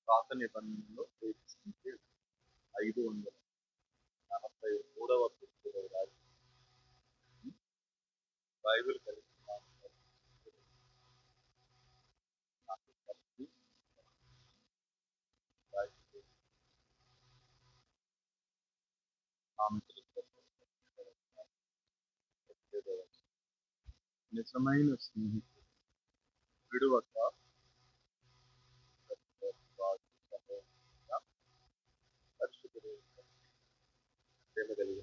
పాత నిబంధనలో 543వ పుస్తకంలో రాసి బైబిల్ కలిసి నిజమైన స్నేహితుడు విడువక పరిశుద్ధుడు ప్రేమ కలిగిన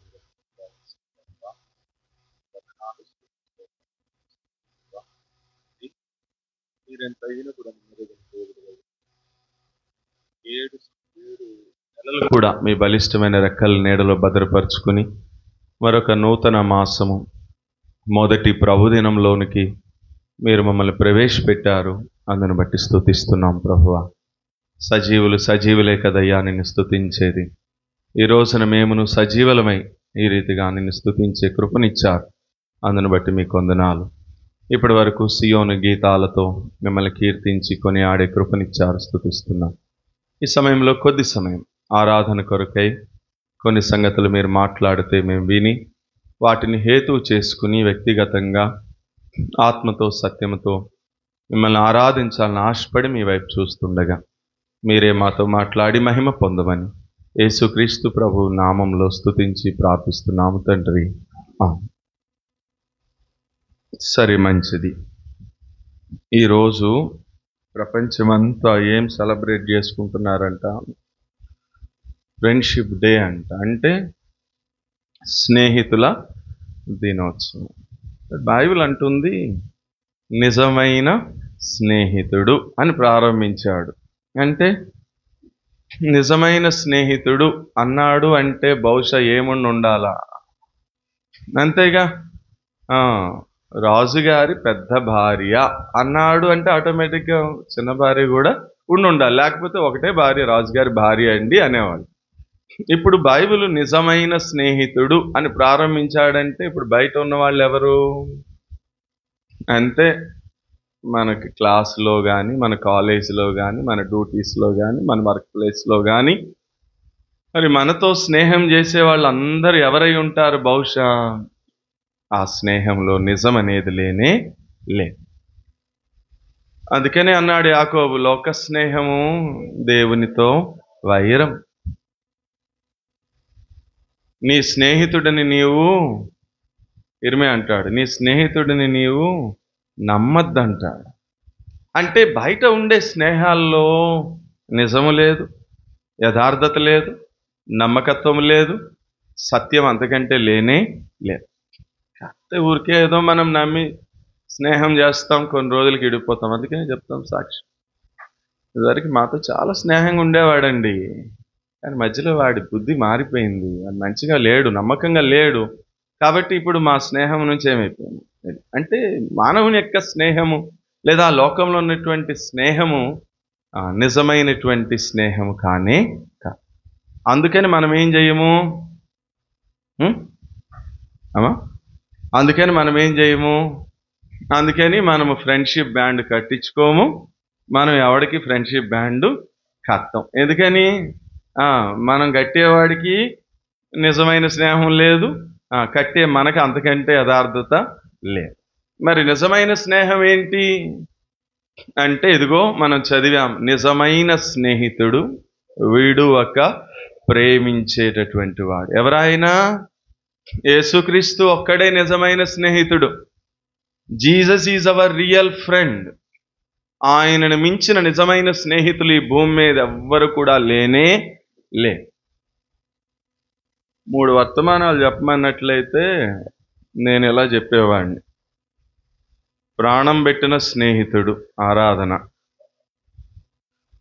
మీరెంతైనా కూడా 7 నెలలు కూడా మీ బలిష్టమైన రెక్కల నీడలో భద్రపరుచుకుని మరొక నూతన మాసము మొదటి ప్రభుదినంలోనికి మీరు మమ్మల్ని ప్రవేశపెట్టారు. అందును బట్టి స్తుతిస్తున్నాం ప్రభువా. సజీవులు సజీవులే కదయ్యా నిన్ను స్తుతించేది. ఈ రోజున మేమును సజీవులమై ఈ రీతిగా నిన్ను స్తుతించే కృపనిచ్చారు. అందును బట్టి మీకు వందనాలు. ఇప్పటి వరకు సియోను గీతాలతో మిమ్మల్ని కీర్తించి కొనియాడే కృపనిచ్చారు. స్తుతిస్తున్నాం. ఈ సమయంలో కొద్ది సమయం ఆరాధన కొరకై కొన్ని సంగతులు మీరు మాట్లాడితే మేము విని వాటిని హేతువు చేసుకుని వ్యక్తిగతంగా ఆత్మతో సత్యముతో మిమ్మల్ని ఆరాధించాలని ఆశపడి మీ వైపు చూస్తుండగా మీరే మాతో మాట్లాడి మహిమ పొందమని యేసుక్రీస్తు ప్రభు నామంలో స్తుతించి ప్రార్థిస్తున్నాము తండ్రి. సరే, మంచిది. ఈరోజు ప్రపంచమంతా ఏం సెలబ్రేట్ చేసుకుంటున్నారంట? ఫ్రెండ్షిప్ డే అంట. అంటే స్నేహితుల దినోత్సవం. బైబిల్ అంటుంది నిజమైన స్నేహితుడు అని ప్రారంభించాడు. అంటే నిజమైన స్నేహితుడు అన్నాడు అంటే బహుశా ఏముండి ఉండాలా? అంతేగా. రాజుగారి పెద్ద భార్య అన్నాడు అంటే ఆటోమేటిక్గా చిన్న భార్య కూడా ఉండాలి. లేకపోతే ఒకటే భార్య, రాజుగారి భార్య అండి అనేవాళ్ళు. ఇప్పుడు బైబిల్ నిజమైన స్నేహితుడు అని ప్రారంభించాడంటే ఇప్పుడు బయట ఉన్న వాళ్ళు ఎవరు? అంటే మనకి క్లాస్లో కానీ, మన కాలేజీలో కానీ, మన డ్యూటీస్లో కానీ, మన వర్క్ ప్లేస్లో కానీ మరి మనతో స్నేహం చేసే వాళ్ళందరూ ఎవరై ఉంటారు? బహుశా ఆ స్నేహంలో నిజం అనేది లేనే లేదు. అందుకనే అన్నాడు యాకోబు, లోక స్నేహము దేవునితో వైరం. నీ స్నేహితుడిని నీవు ఇర్మే అంటాడు, నీ స్నేహితుడిని నీవు నమ్మద్దంటాడు. అంటే బయట ఉండే స్నేహాల్లో నిజము లేదు, యథార్థత లేదు, నమ్మకత్వం లేదు, సత్యం అంతకంటే లేనే లేదు. కాకపోతే ఊరికే ఏదో మనం నమ్మి స్నేహం చేస్తాం, కొన్ని రోజులకి ఇడిపోతాం. అందుకనే చెప్తాం సాక్షి. ఇదివరకు మాతో చాలా స్నేహంగా ఉండేవాడండి, కానీ మధ్యలో వాడి బుద్ధి మారిపోయింది, వాడు మంచిగా లేడు, నమ్మకంగా లేడు. కాబట్టి ఇప్పుడు మా స్నేహం నుంచి ఏమైపోయింది అంటే మానవుని యొక్క స్నేహము లేదా లోకంలో ఉన్నటువంటి స్నేహము నిజమైనటువంటి స్నేహము కానే కాదు. అందుకని మనం ఏం చేయము? అందుకని మనము ఫ్రెండ్షిప్ బ్యాండ్ కట్టించుకోము. మనం ఎవరికి ఫ్రెండ్షిప్ బ్యాండ్ కట్టం. ఎందుకని? మనం కట్టేవాడికి నిజమైన స్నేహం లేదు, కట్టే మనకు అంతకంటే యథార్థత లేదు. మరి నిజమైన స్నేహం ఏంటి అంటే ఇదిగో మనం చదివాం, నిజమైన స్నేహితుడు విడువక ప్రేమించేటటువంటి వాడు. ఎవరైనా యేసుక్రీస్తు ఒక్కడే నిజమైన స్నేహితుడు. Jesus is our real friend. ఆయనను మించిన నిజమైన స్నేహితులు ఈ భూమి మీద ఎవ్వరు కూడా లేనే లే. 3 వర్తమానాలు చెప్పమన్నట్లయితే నేను ఎలా చెప్పేవాడిని? ప్రాణం పెట్టిన స్నేహితుడు ఆరాధన,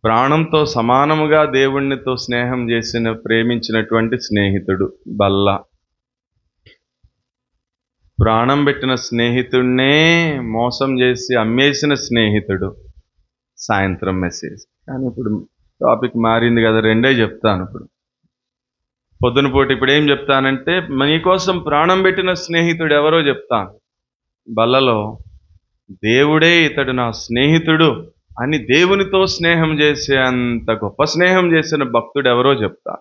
ప్రాణంతో సమానముగా దేవుణ్ణితో స్నేహం ప్రేమించినటువంటి స్నేహితుడు బల్ల, ప్రాణం పెట్టిన స్నేహితుడినే మోసం చేసి అమ్మేసిన స్నేహితుడు సాయంత్రం మెసేజ్. కానీ ఇప్పుడు టాపిక్ మారింది కదా, రెండే చెప్తాను ఇప్పుడు. పొద్దున పూట ఇప్పుడు ఏం చెప్తానంటే, మీకోసం ప్రాణం పెట్టిన స్నేహితుడు ఎవరో చెప్తాను. బల్లలో దేవుడే ఇతడు నా స్నేహితుడు అని దేవునితో స్నేహం చేసే అంత గొప్ప స్నేహం చేసిన భక్తుడు ఎవరో చెప్తా.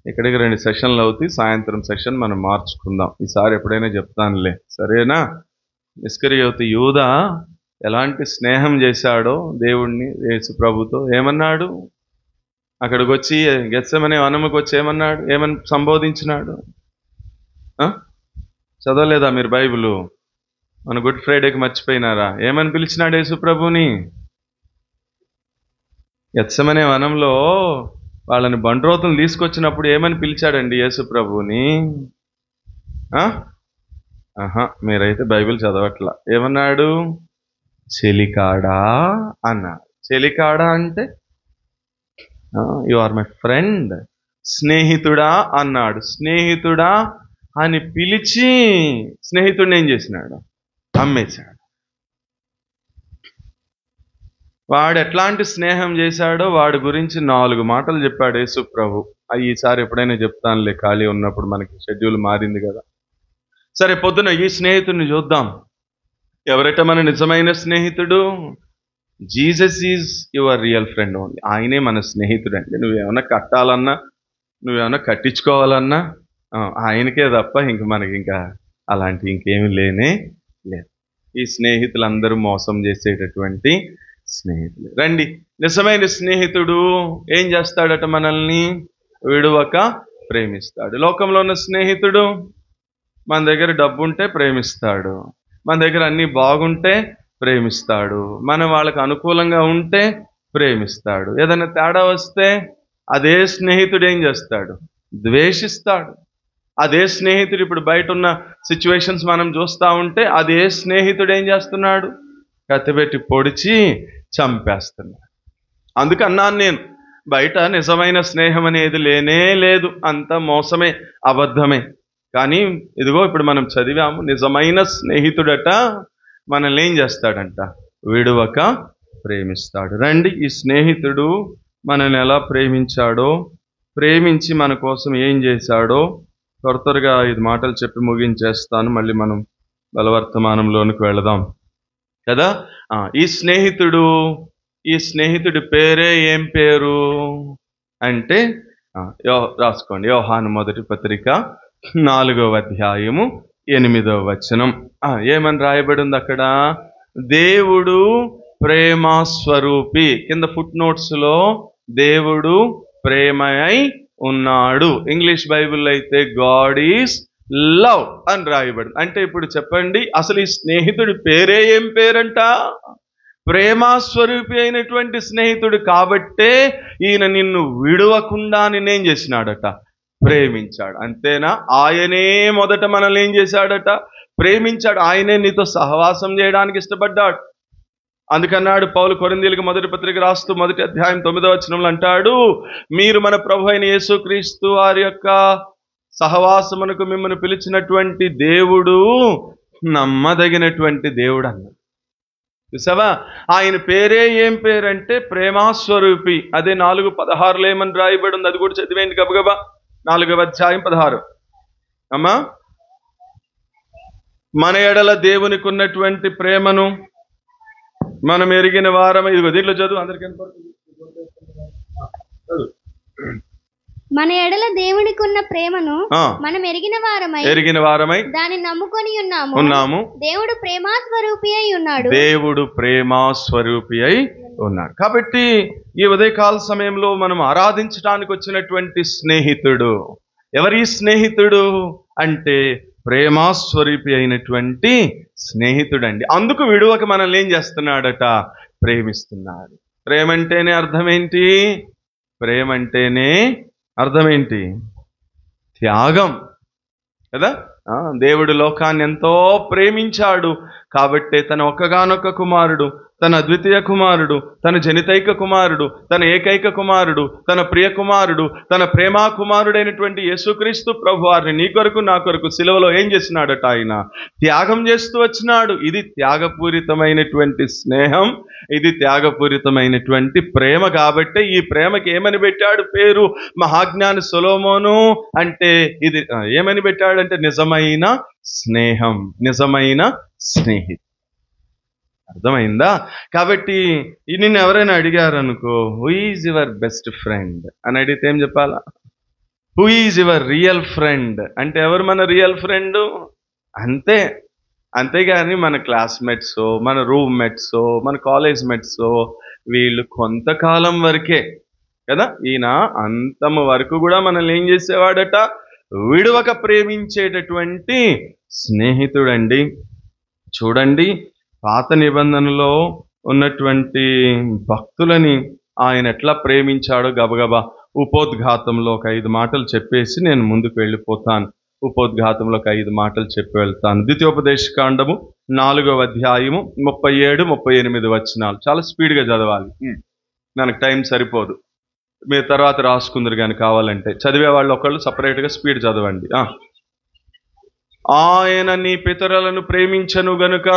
ఇక్కడికి 2 సెషన్లు అవుతాయి. సాయంత్రం సెషన్ మనం మార్చుకుందాం. ఈసారి ఎప్పుడైనా చెప్తానులే, సరేనా? ఇస్కరియోతు యూదా ఎలాంటి స్నేహం చేశాడో దేవుణ్ణి, యేసు ప్రభుతో. ఏమన్నాడు? అక్కడికి వచ్చి గెత్సెమనే వనముకు వచ్చి ఏమన్నాడు? ఏమని సంబోధించినాడు? చదవలేదా మీరు బైబిలు? మన గుడ్ ఫ్రైడేకి మర్చిపోయినారా? ఏమని పిలిచినాడు యేసు ప్రభుని? గెత్సెమనే వనంలో వాళ్ళని బండ్రోతులు తీసుకొచ్చినప్పుడు ఏమని పిలిచాడండి యేసు ప్రభుని? మీరైతే బైబిల్ చదవట్లా. ఏమన్నాడు? చెలికాడా అన్నాడు. చెలికాడా అంటే యు ఆర్ మై ఫ్రెండ్, స్నేహితుడా అన్నాడు. స్నేహితుడా అని పిలిచి స్నేహితుడిని ఏం చేసినాడు? అమ్మేశాడు. వాడు ఎట్లాంటి స్నేహం చేశాడో వాడి గురించి 4 మాటలు చెప్పాడు యేసు ప్రభు. అవి ఈసారి ఎప్పుడైనా చెప్తానులే, ఖాళీ ఉన్నప్పుడు. మనకి షెడ్యూల్ మారింది కదా. సరే, పొద్దున ఈ స్నేహితుడిని చూద్దాం. ఎవరైతే మన నిజమైన స్నేహితుడు? Jesus is your real friend only. ఆయనే మన స్నేహితుడు అండి. నువ్వేమన్నా కట్టాలన్నా, నువ్వేమన్నా కట్టించుకోవాలన్నా ఆయనకే తప్ప ఇంక మనకి ఇంకా అలాంటి ఇంకేమీ లేనే లేదు. ఈ స్నేహితులందరూ మోసం చేసేటటువంటి స్నేహితులు. రండి, నిజమైన స్నేహితుడు ఏం చేస్తాడట? మనల్ని విడువక ప్రేమిస్తాడు. లోకంలో ఉన్న స్నేహితుడు మన దగ్గర డబ్బు ఉంటే ప్రేమిస్తాడు, మన దగ్గర అన్నీ బాగుంటే ప్రేమిస్తాడు, మనం వాళ్ళకి అనుకూలంగా ఉంటే ప్రేమిస్తాడు. ఏదైనా తేడా వస్తే అదే స్నేహితుడు ఏం చేస్తాడు? ద్వేషిస్తాడు. అదే స్నేహితుడు ఇప్పుడు బయట ఉన్న సిచ్యువేషన్స్ మనం చూస్తూ ఉంటే అదే స్నేహితుడు ఏం చేస్తున్నాడు? కత్తిపెట్టి పొడిచి చంపేస్తున్నాడు. అందుకన్నాను నేను, బయట నిజమైన స్నేహం అనేది లేనే లేదు, అంత మోసమే, అబద్ధమే. కానీ ఇదిగో ఇప్పుడు మనం చదివాము, నిజమైన స్నేహితుడట మనల్ని ఏం చేస్తాడంట? విడువక ప్రేమిస్తాడు. రండి, ఈ స్నేహితుడు మనల్ని ఎలా ప్రేమించాడో, ప్రేమించి మన కోసం ఏం చేశాడో త్వరగా 5 మాటలు చెప్పి ముగించేస్తాను. మళ్ళీ మనం బలవర్తమానంలోనికి వెళదాం కదా. ఈ స్నేహితుడి పేరే ఏం పేరు అంటే, రాసుకోండి. యోహాను మొదటి పత్రిక 4వ అధ్యాయము 8వ వచనం. ఏమని రాయబడి ఉంది అక్కడ? దేవుడు ప్రేమస్వరూపి. కింద ఫుట్ నోట్స్ లో దేవుడు ప్రేమై ఉన్నాడు. ఇంగ్లీష్ బైబిల్ అయితే గాడ్ ఈజ్ లవ్ అని రాయబడింది. అంటే ఇప్పుడు చెప్పండి, అసలు ఈ స్నేహితుడి పేరే ఏం పేరంట? ప్రేమస్వరూపి అయినటువంటి స్నేహితుడు. కాబట్టే ఈయన నిన్ను విడవకుండా నిన్నేం చేసినాడట? ప్రేమించాడు. అంతేనా? ఆయనే మొదట మనల్ని ఏం చేశాడట? ప్రేమించాడు. ఆయనే నీతో సహవాసం చేయడానికి ఇష్టపడ్డాడు. అందుకన్నాడు పౌలు కొరింథీయులకు మొదటి పత్రిక రాస్తూ 1వ అధ్యాయం 9వ వచనంలో అంటాడు, మీరు మన ప్రభు అయిన యేసుక్రీస్తు వారి యొక్క సహవాసమునకు మిమ్మల్ని పిలిచినటువంటి దేవుడు నమ్మదగినటువంటి దేవుడు అన్నాడు. చూసావా? ఆయన పేరే ఏం పేరంటే ప్రేమస్వరూపి. అదే 4:16 ఏమని రాయబడి ఉంది? అది కూడా చదివేయండి గబగబా. 4వ అధ్యాయం 16. అమ్మా, మన ఎడల దేవునికి ఉన్నటువంటి ప్రేమను మనం ఎరిగిన వారమై. ఇదిగో దీంట్లో చదువు, అందరికీ మన ఎడల దేవునికి ఉన్న ప్రేమను మనం ఎరిగిన వారమై దాన్ని నమ్ముకొని ఉన్నాము. దేవుడు ప్రేమస్వరూపి అయి ఉన్నాడు. దేవుడు ప్రేమస్వరూపి అయి ఉన్నాడు. కాబట్టి ఈ ఉదయకాల సమయంలో మనం ఆరాధించడానికి వచ్చినటువంటి స్నేహితుడు ఎవరి స్నేహితుడు అంటే ప్రేమస్వరూపి అయినటువంటి స్నేహితుడండి. అందుకు విడువక మనల్ని ఏం చేస్తున్నాడట? ప్రేమిస్తున్నాడు. ప్రేమంటేనే అర్థమేంటి? ప్రేమంటేనే అర్థమేంటి? త్యాగం కదా. దేవుడు లోకాన్ని ఎంతో ప్రేమించాడు కాబట్టే తన ఒక్కగానొక్క కుమారుడు తన అద్వితీయ కుమారుడు, తన జనితైక కుమారుడు, తన ఏకైక కుమారుడు, తన ప్రియ కుమారుడు, తన ప్రేమా కుమారుడైనటువంటి యేసుక్రీస్తు ప్రభువారిని నీ కొరకు నా కొరకు సిలువలో ఏం చేసినాడట? ఆయన త్యాగం చేస్తూ వచ్చినాడు. ఇది త్యాగపూరితమైనటువంటి స్నేహం, ఇది త్యాగపూరితమైనటువంటి ప్రేమ. కాబట్టి ఈ ప్రేమకి ఏమని పెట్టాడు పేరు? మహాజ్ఞాని సొలొమోను. అంటే ఇది ఏమని పెట్టాడంటే నిజమైన స్నేహం, నిజమైన స్నేహితుడు. అర్థమైందా? కాబట్టి నిన్ను ఎవరైనా అడిగారు అనుకో, who is your best friend అని అడిగితే ఏం చెప్పాలా? Who is your real friend అంటే ఎవరు మన రియల్ ఫ్రెండ్? అంతే. అంతేగాని మన క్లాస్మేట్స్, మన రూమ్మేట్స్, మన కాలేజ్ మేట్స్ వీళ్ళు కొంతకాలం వరకే కదా. ఈయన అంతము వరకు కూడా మనల్ని ఏం చేసేవాడట? విడువక ప్రేమించేటటువంటి స్నేహితుడండి. చూడండి, పాత నిబంధనలో ఉన్నటువంటి భక్తులని ఆయన ఎట్లా ప్రేమించాడో గబగబా ఉపోద్ఘాతంలో ఒక 5 మాటలు చెప్పేసి నేను ముందుకు వెళ్ళిపోతాను. ఉపోద్ఘాతంలో ఒక 5 మాటలు చెప్పి వెళ్తాను. ద్వితీయోపదేశకాండము 4వ అధ్యాయము 37, 38 వచనాలు. చాలా స్పీడ్గా చదవాలి, మనకు టైం సరిపోదు. మీరు తర్వాత రాసుకుందరు కానీ కావాలంటే. చదివే వాళ్ళు ఒకళ్ళు సపరేట్గా స్పీడ్ చదవండి. ఆయన నీ పితరులను ప్రేమించను గనుక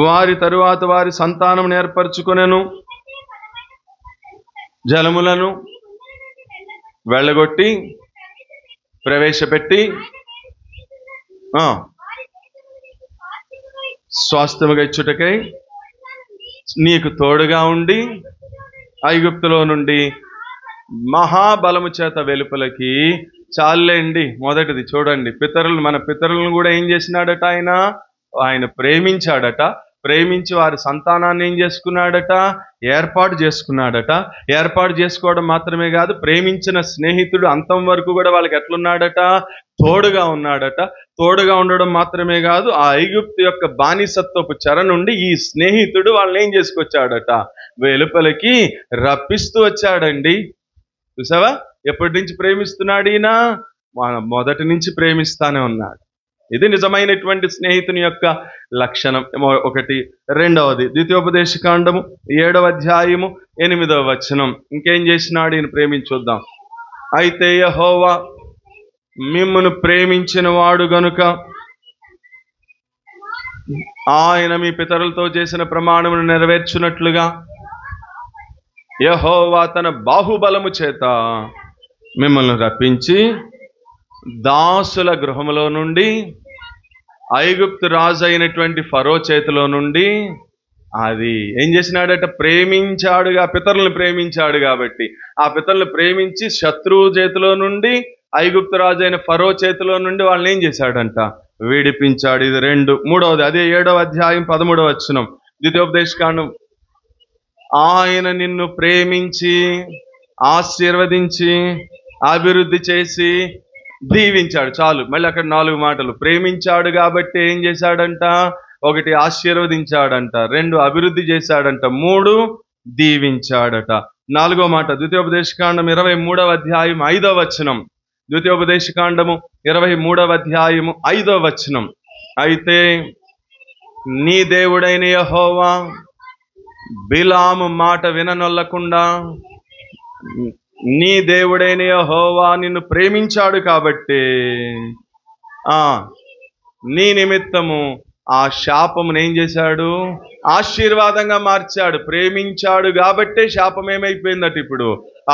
వారి తరువాత వారి సంతానం ఏర్పరచుకొనెను, జలములను వెళ్ళగొట్టి ప్రవేశపెట్టి స్వాస్థ్యముగా ఇచ్చుటకై నీకు తోడుగా ఉండి ఐగుప్తులో నుండి మహాబలము చేత వెలుపలకి. చాలండి. మొదటిది చూడండి, మన పితరులను కూడా ఏం చేసినాడట? ఆయన ప్రేమించాడట. ప్రేమించి వారి సంతానాన్ని ఏం చేసుకున్నాడట? ఏర్పాటు చేసుకున్నాడట. ఏర్పాటు చేసుకోవడం మాత్రమే కాదు, ప్రేమించిన స్నేహితుడు అంతం వరకు కూడా వాళ్ళకి ఎట్లున్నాడట? తోడుగా ఉన్నాడట. తోడుగా ఉండడం మాత్రమే కాదు, ఆ ఐగుప్తు యొక్క బానిసత్వపు చెర నుండి ఈ స్నేహితుడు వాళ్ళని ఏం చేసుకొచ్చాడట? వెలుపలికి రప్పిస్తూ వచ్చాడండి. చూసావా? ఎప్పటి నుంచి ప్రేమిస్తున్నాడు ఈయన? మొదటి నుంచి ప్రేమిస్తానే ఉన్నాడు. ఇది నిజమైనటువంటి స్నేహితుని యొక్క లక్షణం. ఒకటి. రెండవది, ద్వితీయోపదేశకాండము 7వ అధ్యాయము 8వ వచనం. ఇంకేం చేసినాడు ఈయన ప్రేమించొద్దాం. అయితే యెహోవా మిమ్మును ప్రేమించిన వాడు గనుక ఆయన మీ పితరులతో చేసిన ప్రమాణమును నెరవేర్చున్నట్లుగా యెహోవా తన బాహుబలము చేత మిమ్మల్ని రప్పించి దాసుల గృహములో నుండి, ఐగుప్తు రాజు అయినటువంటి ఫరో చేతిలో నుండి, అది ఏం చేసినాడట? ప్రేమించాడుగా, పితరులను ప్రేమించాడు కాబట్టి ఆ పితరులను ప్రేమించి శత్రువు చేతిలో నుండి, ఐగుప్తు రాజు అయిన ఫరో చేతిలో నుండి వాళ్ళని ఏం చేశాడంట? విడిపించాడు. ఇది 2. మూడవది, అదే 7వ అధ్యాయం 13వ వచనం, ద్వితీయోపదేశకాండం. ఆయన నిన్ను ప్రేమించి ఆశీర్వదించి అభివృద్ధి చేసి దీవించాడు. చాలు. మళ్ళీ అక్కడ 4 మాటలు. ప్రేమించాడు కాబట్టి ఏం చేశాడంట? 1 ఆశీర్వదించాడంట, 2 అభివృద్ధి చేశాడంట, 3 దీవించాడట. 4వ మాట ద్వితీయోపదేశకాండం 23వ అధ్యాయం 5వ వచనం. ద్వితీయోపదేశకాండము 23వ అధ్యాయము 5వ వచనం. అయితే నీ దేవుడైన యెహోవా బిలాము మాట విననొల్లకుండా నీ దేవుడైన యెహోవా నిన్ను ప్రేమించాడు కాబట్టి నీ నిమిత్తము ఆ శాపమును ఏం చేశాడు? ఆశీర్వాదంగా మార్చాడు. ప్రేమించాడు కాబట్టే శాపం ఏమైపోయిందట? ఇప్పుడు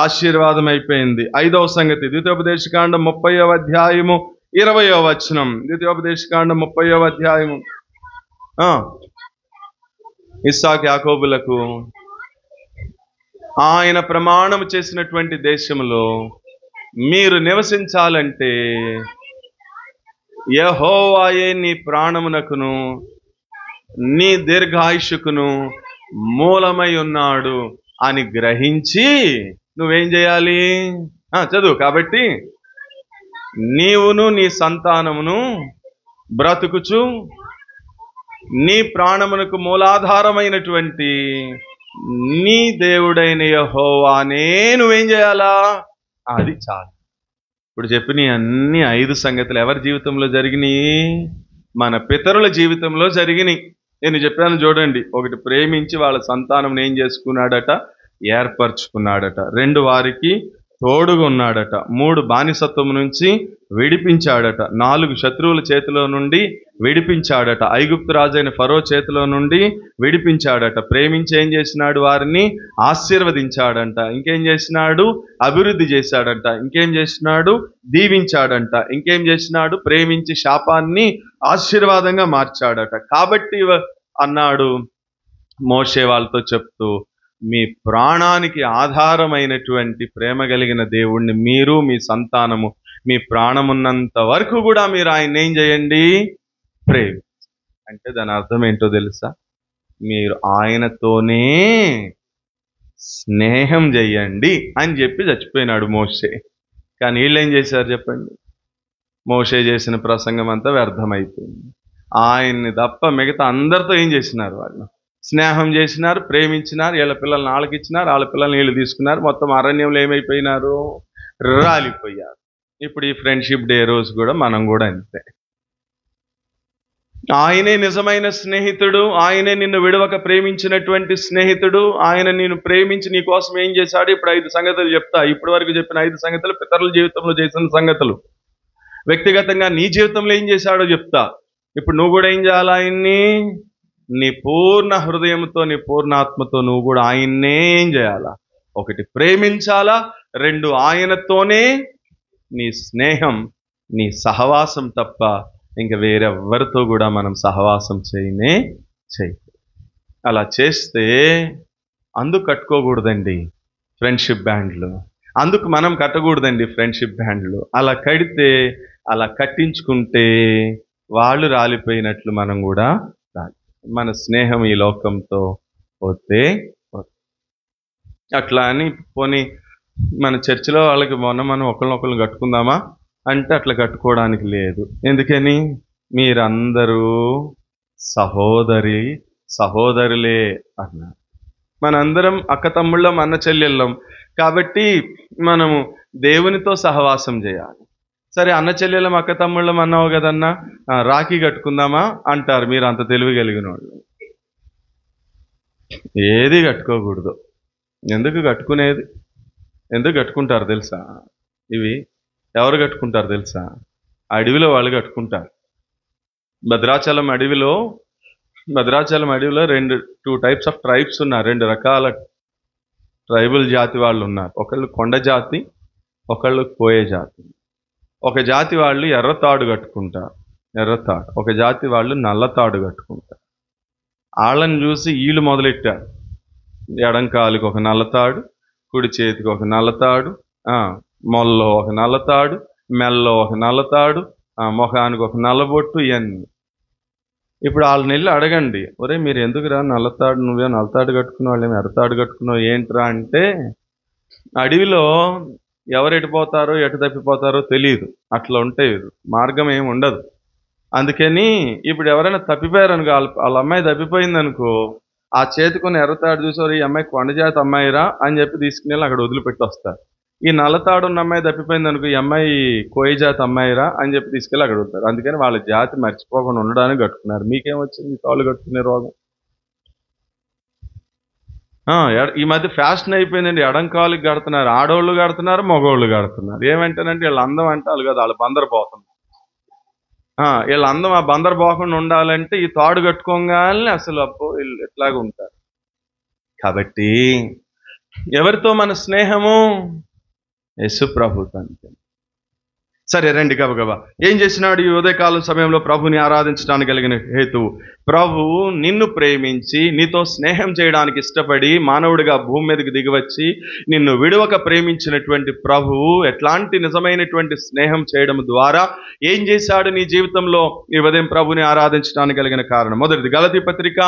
ఆశీర్వాదం అయిపోయింది. 5వ సంగతి, ద్వితీయోపదేశకాండం 30వ అధ్యాయము 20వ వచనం. ద్వితీయోపదేశకాండం 30వ అధ్యాయము. ఇస్సాకు యాకోబులకు ఆయన ప్రమాణం చేసినటువంటి దేశంలో మీరు నివసించాలంటే యెహోవాయే నీ ప్రాణమునకును నీ దీర్ఘాయుష్కును మూలమై ఉన్నాడు అని గ్రహించి నువ్వేం చేయాలి? చదువు. కాబట్టి నీవును నీ సంతానమును బ్రతుకుచు నీ ప్రాణమునకు మూలాధారమైనటువంటి నీ దేవుడైన యెహోవానే నువ్వేం చేయాలా? అది చాలు. ఇప్పుడు చెప్పిన అన్ని 5 సంగతులు ఎవరి జీవితంలో జరిగినాయి? మన పితరుల జీవితంలో జరిగినాయి. నేను చెప్పాను చూడండి, ఒకటి ప్రేమించి వాళ్ళ సంతానం ఏం చేసుకున్నాడట, ఏర్పరచుకున్నాడట. 2 వారికి తోడుగా ఉన్నాడట. 3 బానిసత్వం నుంచి విడిపించాడట. 4 శత్రువుల చేతిలో నుండి విడిపించాడట. ఐగుప్తు రాజైన ఫరో చేతిలో నుండి విడిపించాడట. ప్రేమించి ఏం చేసినాడు, వారిని ఆశీర్వదించాడంట. ఇంకేం చేసినాడు, అభివృద్ధి చేశాడంట. ఇంకేం చేసినాడు, దీవించాడంట. ఇంకేం చేసినాడు, ప్రేమించి శాపాన్ని ఆశీర్వాదంగా మార్చాడట. కాబట్టి అన్నాడు మోషే వాళ్ళతో చెప్తూ, మీ ప్రాణానికి ఆధారమైనటువంటి ప్రేమ కలిగిన దేవుణ్ణి మీరు, మీ సంతానము, మీ ప్రాణమున్నంత వరకు కూడా మీరు ఆయన ఏం చేయండి, ప్రేమ. అంటే దాని అర్థం ఏంటో తెలుసా, మీరు ఆయనతోనే స్నేహం చెయ్యండి అని చెప్పి చచ్చిపోయినాడు మోషే. కానీ వీళ్ళు ఏం చేశారు చెప్పండి, మోషే చేసిన ప్రసంగం అంతా వ్యర్థమైపోయింది. ఆయన్ని తప్ప మిగతా అందరితో ఏం చేసినారు, వాళ్ళు స్నేహం చేసినారు, ప్రేమించినారు, వీళ్ళ పిల్లల్ని వాళ్ళకి ఇచ్చినారు, వాళ్ళ పిల్లల్ని వీళ్ళు తీసుకున్నారు. మొత్తం అరణ్యంలో ఏమైపోయినారు, రాలిపోయారు. ఇప్పుడు ఈ ఫ్రెండ్షిప్ డే రోజు కూడా మనం కూడా అంతే. ఆయనే నిజమైన స్నేహితుడు, ఆయనే నిన్ను విడవక ప్రేమించినటువంటి స్నేహితుడు. ఆయన నిన్ను ప్రేమించి నీ కోసం ఏం చేశాడు. ఇప్పుడు 5 సంగతులు చెప్తా. ఇప్పటి వరకు చెప్పిన 5 సంగతులు పితరుల జీవితంలో చేసిన సంగతులు. వ్యక్తిగతంగా నీ జీవితంలో ఏం చేశాడో చెప్తా. ఇప్పుడు నువ్వు కూడా ఏం చేయాలి, ఆయన్ని నీ పూర్ణ హృదయంతో, నీ పూర్ణాత్మతో నువ్వు కూడా ఆయన్నే ఏం చేయాలా, 1 ప్రేమించాలా, 2 ఆయనతోనే నీ స్నేహం, నీ సహవాసం తప్ప ఇంకా వేరెవ్వరితో కూడా మనం సహవాసం చేయనే చేయ. అలా చేస్తే అందుకు కట్టుకోకూడదండి ఫ్రెండ్షిప్ బ్యాండ్లు, అందుకు మనం కట్టకూడదండి ఫ్రెండ్షిప్ బ్యాండ్లు. అలా కడితే, అలా కట్టించుకుంటే వాళ్ళు రాలిపోయినట్లు మనం కూడా రాలి. మన స్నేహం ఈ లోకంతో పోతే అట్లా అని పోనీ మన చర్చిలో వాళ్ళకి మనం ఒకరినొకరు కట్టుకుందామా అంటే అట్లా కట్టుకోవడానికి లేదు. ఎందుకని, మీరందరూ సహోదరులే అన్నారు. మనందరం అక్క తమ్ముళ్ళం, అన్న చెల్లెళ్ళం. కాబట్టి మనము దేవునితో సహవాసం చేయాలి. సరే, అన్న చెల్లెళ్ళం, అక్క తమ్ముళ్ళం అన్నావు కదన్నా, రాఖీ కట్టుకుందామా అంటారు. మీరు అంత తెలివి కలిగిన వాళ్ళు. ఏది కట్టుకోకూడదు. ఎందుకు కట్టుకునేది, ఎందుకు కట్టుకుంటారు తెలుసా? ఇవి ఎవరు కట్టుకుంటారు తెలుసా? అడవిలో వాళ్ళు కట్టుకుంటారు. భద్రాచలం అడవిలో 2 టైప్స్ ఆఫ్ ట్రైబ్స్ ఉన్నారు. 2 రకాల ట్రైబల్ జాతి వాళ్ళు ఉన్నారు. ఒకళ్ళు కొండ జాతి, ఒకళ్ళు కోయ జాతి. ఒక జాతి వాళ్ళు ఎర్రతాడు కట్టుకుంటారు, ఎర్రతాడు. ఒక జాతి వాళ్ళు నల్లతాడు కట్టుకుంటారు. వాళ్ళని చూసి వీళ్ళు మొదలెట్టారు. ఎడం కాలుకి ఒక నల్లతాడు, కుడి చేతికి ఒక నల్లతాడు, మొల్లో ఒక నల్లతాడు, మెల్లో ఒక నల్లతాడు, ముఖానికి ఒక నల్లబొట్టు, ఇవన్నీ. ఇప్పుడు వాళ్ళని వెళ్ళి అడగండి, ఒరే మీరు ఎందుకురా నల్లతాడు, నువ్వే నల్లతాడు కట్టుకున్నావు, వాళ్ళేమో ఎర్రతాడు కట్టుకున్నావు ఏంట్రా అంటే, అడవిలో ఎవరు ఎటుపోతారో ఎటు తప్పిపోతారో తెలియదు. అట్లా ఉంటే మార్గం ఏమి ఉండదు. అందుకని ఇప్పుడు ఎవరైనా తప్పిపోయారనుకో, వాళ్ళ అమ్మాయి తప్పిపోయిందనుకో, ఆ చేతికొని ఎర్రతాడు చూసారు, ఈ అమ్మాయి కొండజాతి అమ్మాయిరా అని చెప్పి తీసుకుని వెళ్ళి అక్కడ వదిలిపెట్టి వస్తారు. ఈ నల్లతాడు ఉన్న అమ్మాయి తప్పిపోయింది అనుకో, ఈ అమ్మాయి కోయ జాతి అమ్మాయిరా అని చెప్పి తీసుకెళ్ళి అక్కడ వదులుతారు. అందుకని వాళ్ళ జాతి మర్చిపోకుండా ఉండడానికి కట్టుకున్నారు. మీకేమొచ్చింది తాళ్ళు కట్టుకునే రోగం? ఈ మధ్య ఫ్యాషన్ అయిపోయిందండి. ఎడం కాలుకి కడుతున్నారు, ఆడవాళ్ళు కడుతున్నారు, మగవాళ్ళు కడుతున్నారు. ఏమంటారంటే వీళ్ళ అందం అంటే వాళ్ళు కదా, వాళ్ళు బందరు పోతుంది. వీళ్ళ అందం ఆ బందరు పోకుండా ఉండాలంటే ఈ తాడు కట్టుకోగానే అసలు అప్పు వీళ్ళు ఎట్లాగా ఉంటారు. కాబట్టి ఎవరితో మన స్నేహము? యేసు ప్రభుతో. సరే రండి గబగబా. ఏం చేసినాడు ఈ ఉదయకాలం సమయంలో ప్రభుని ఆరాధించడానికి కలిగిన హేతువు? ప్రభు నిన్ను ప్రేమించి నీతో స్నేహం చేయడానికి ఇష్టపడి మానవుడిగా భూమి మీదకి దిగివచ్చి నిన్ను విడవక ప్రేమించినటువంటి ప్రభువు ఎట్లాంటి నిజమైనటువంటి స్నేహం చేయడం ద్వారా ఏం చేశాడు నీ జీవితంలో ఈ ఉదయం ప్రభుని ఆరాధించడానికి కలిగిన కారణం? మొదటిది గలతీ పత్రిక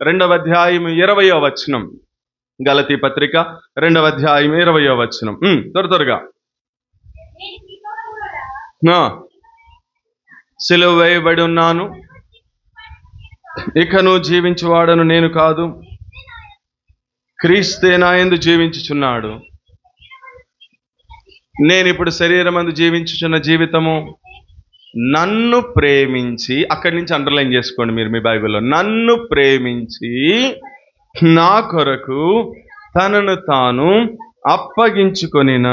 2వ అధ్యాయం 20వ వచనం. గలతీ పత్రిక 2వ అధ్యాయం 20వ వచనం. త్వరగా. సిలువ వేయబడి ఉన్నాను, ఇకను జీవించువాడను నేను కాదు, క్రీస్తే నా యందు జీవించుచున్నాడు. నేను ఇప్పుడు శరీరమందు జీవించుచున్న జీవితము నన్ను ప్రేమించి, అక్కడి నుంచి అండర్లైన్ చేసుకోండి మీరు మీ బైబిల్లో, నన్ను ప్రేమించి నా కొరకు తనను తాను అప్పగించుకొనిన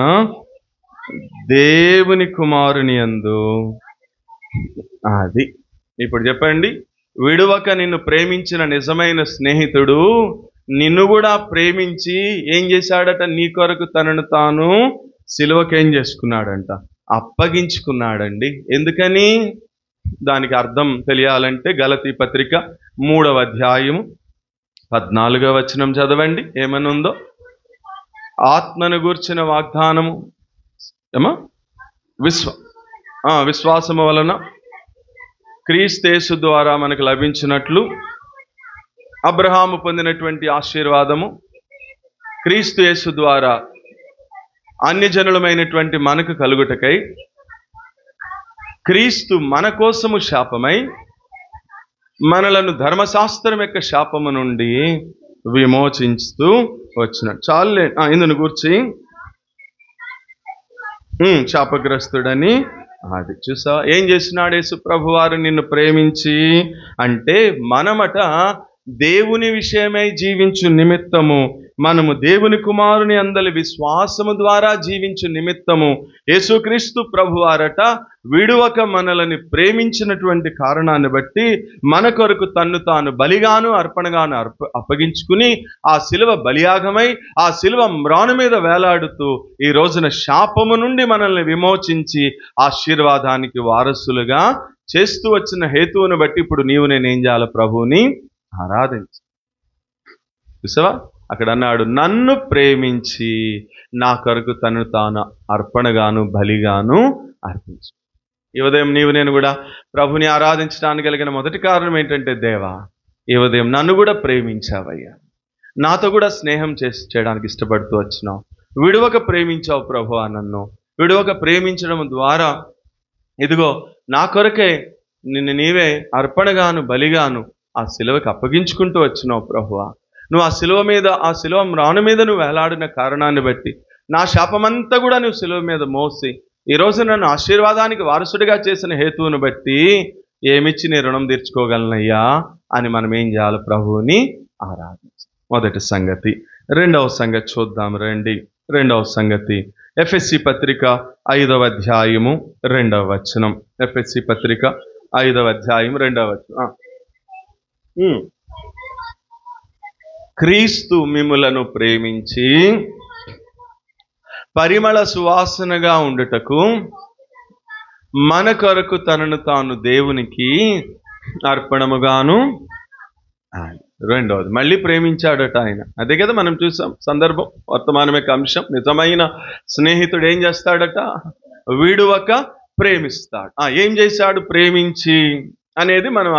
దేవుని కుమారుని యందు. అది ఇప్పుడు చెప్పండి, విడువక నిన్ను ప్రేమించిన నిజమైన స్నేహితుడు నిన్ను కూడా ప్రేమించి ఏం చేశాడట? నీ కొరకు తనను తాను సిలువకు ఏం చేసుకున్నాడంట? అప్పగించుకున్నాడండి. ఎందుకని? దానికి అర్థం తెలియాలంటే గలతీ పత్రిక 3వ అధ్యాయము 14వ వచనం చదవండి. ఏమనుందో? ఆత్మను గూర్చిన వాగ్దానము ఏమా విశ్వాసము వలన క్రీస్తు ద్వారా మనకు లభించినట్లు అబ్రహాము పొందినటువంటి ఆశీర్వాదము క్రీస్తు యేసు ద్వారా అన్యజనులమైనటువంటి మనకు కలుగుటకై క్రీస్తు మన కోసము శాపమై మనలను ధర్మశాస్త్రం యొక్క శాపము నుండి విమోచిస్తూ వచ్చినాడు. చాలులే ఇందును గూర్చి శాపగ్రస్తుడని. అది చూసా ఏం చేసినాడు యేసు ప్రభు వారు నిన్ను ప్రేమించి అంటే, మనమట దేవుని విషయమై జీవించు నిమిత్తము, మనము దేవుని కుమారుని అందలి విశ్వాసము ద్వారా జీవించు నిమిత్తము యేసుక్రీస్తు ప్రభువారట విడువక మనలని ప్రేమించినటువంటి కారణాన్ని బట్టి మన కొరకు తన్ను తాను బలిగాను అర్పణగాను అప్పగించుకుని ఆ శిలువ బలియాగమై ఆ శిలువ మ్రాను మీద వేలాడుతూ ఈ రోజున శాపము నుండి మనల్ని విమోచించి ఆశీర్వాదానికి వారసులుగా చేస్తూ వచ్చిన హేతువును బట్టి ఇప్పుడు నీవు నేనేం చేయాలి? ప్రభువుని ఆరాధించు. చూసావా? అక్కడ అన్నాడు, నన్ను ప్రేమించి నా కొరకు తను తాను అర్పణగాను బలిగాను అర్పించు. ఈ ఉదయం నీవు నేను కూడా ప్రభుని ఆరాధించడానికి కలిగిన మొదటి కారణం ఏంటంటే, దేవా ఈ ఉదయం నన్ను కూడా ప్రేమించావయ్యా, నాతో కూడా స్నేహం చేయడానికి ఇష్టపడుతూ వచ్చినావు, విడువక ప్రేమించావు ప్రభువా, నన్ను విడువక ప్రేమించడం ద్వారా ఇదిగో నా కొరకే నిన్ను నీవే అర్పణగాను బలిగాను ఆ శిలువకి అప్పగించుకుంటూ వచ్చినావు ప్రభువా. నువ్వు ఆ శిలువ మీద, ఆ శిలువ మ్రాను మీద నువ్వు వేలాడిన కారణాన్ని బట్టి నా శాపమంతా కూడా నువ్వు శిలువ మీద మోసి ఈరోజు నన్ను ఆశీర్వాదానికి వారసుడిగా చేసిన హేతువును బట్టి ఏమిచ్చి నీ రుణం తీర్చుకోగలనయ్యా అని మనం ఏం చేయాలి? ప్రభువుని ఆరాధించాలి. మొదటి సంగతి. రెండవ సంగతి చూద్దాం రండి. రెండవ సంగతి ఎఫెసీ పత్రిక 5వ అధ్యాయము 2వ వచనం. ఎఫెసీ పత్రిక 5వ అధ్యాయం 2వ వచనం. క్రీస్తు మిమ్ములను ప్రేమించి పరిమళ సువాసనగా ఉండుటకు మన కొరకు తనను తాను దేవునికి అర్పణముగాను. రెండవది మళ్ళీ ప్రేమించాడట ఆయన. అదే కదా మనం చూసాం సందర్భం, వర్తమానం యొక్క అంశం. నిజమైన స్నేహితుడు ఏం చేస్తాడట? విడువక ప్రేమిస్తాడు. ఏం చేశాడు? ప్రేమించి అనేది మనం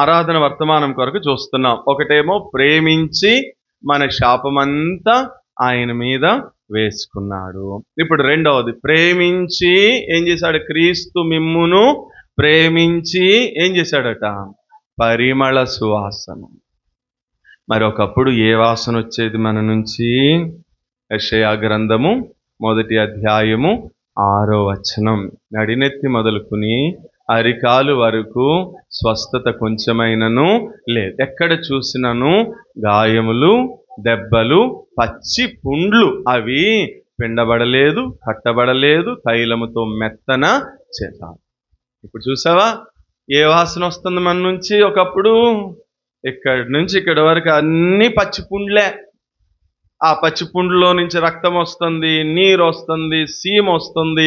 ఆరాధన వర్తమానం కొరకు చూస్తున్నాం. ఒకటేమో ప్రేమించి మన శాపమంతా ఆయన మీద వేసుకున్నాడు. ఇప్పుడు రెండవది ప్రేమించి ఏం చేశాడు? క్రీస్తు మిమ్మును ప్రేమించి ఏం చేశాడట? పరిమళ సువాసన. మరి ఒకప్పుడు ఏ వాసన వచ్చేది మన నుంచి? యెషయా గ్రంథము 1వ అధ్యాయము 6వ వచనం. నడినెత్తి మొదలుకుని అరికాలు వరకు స్వస్థత కొంచెమైనను లేదు, ఎక్కడ చూసినను గాయములు, దెబ్బలు, పచ్చి పుండ్లు, అవి పిండబడలేదు, కట్టబడలేదు, తైలముతో మెత్తన చేశారు. ఇప్పుడు చూసావా ఏ వాసన వస్తుంది మన నుంచి? ఒకప్పుడు ఇక్కడి నుంచి ఇక్కడి వరకు అన్ని పచ్చి పుండ్లే. ఆ పచ్చి పుండ్లో నుంచి రక్తం వస్తుంది, నీరు వస్తుంది, సీమ వస్తుంది,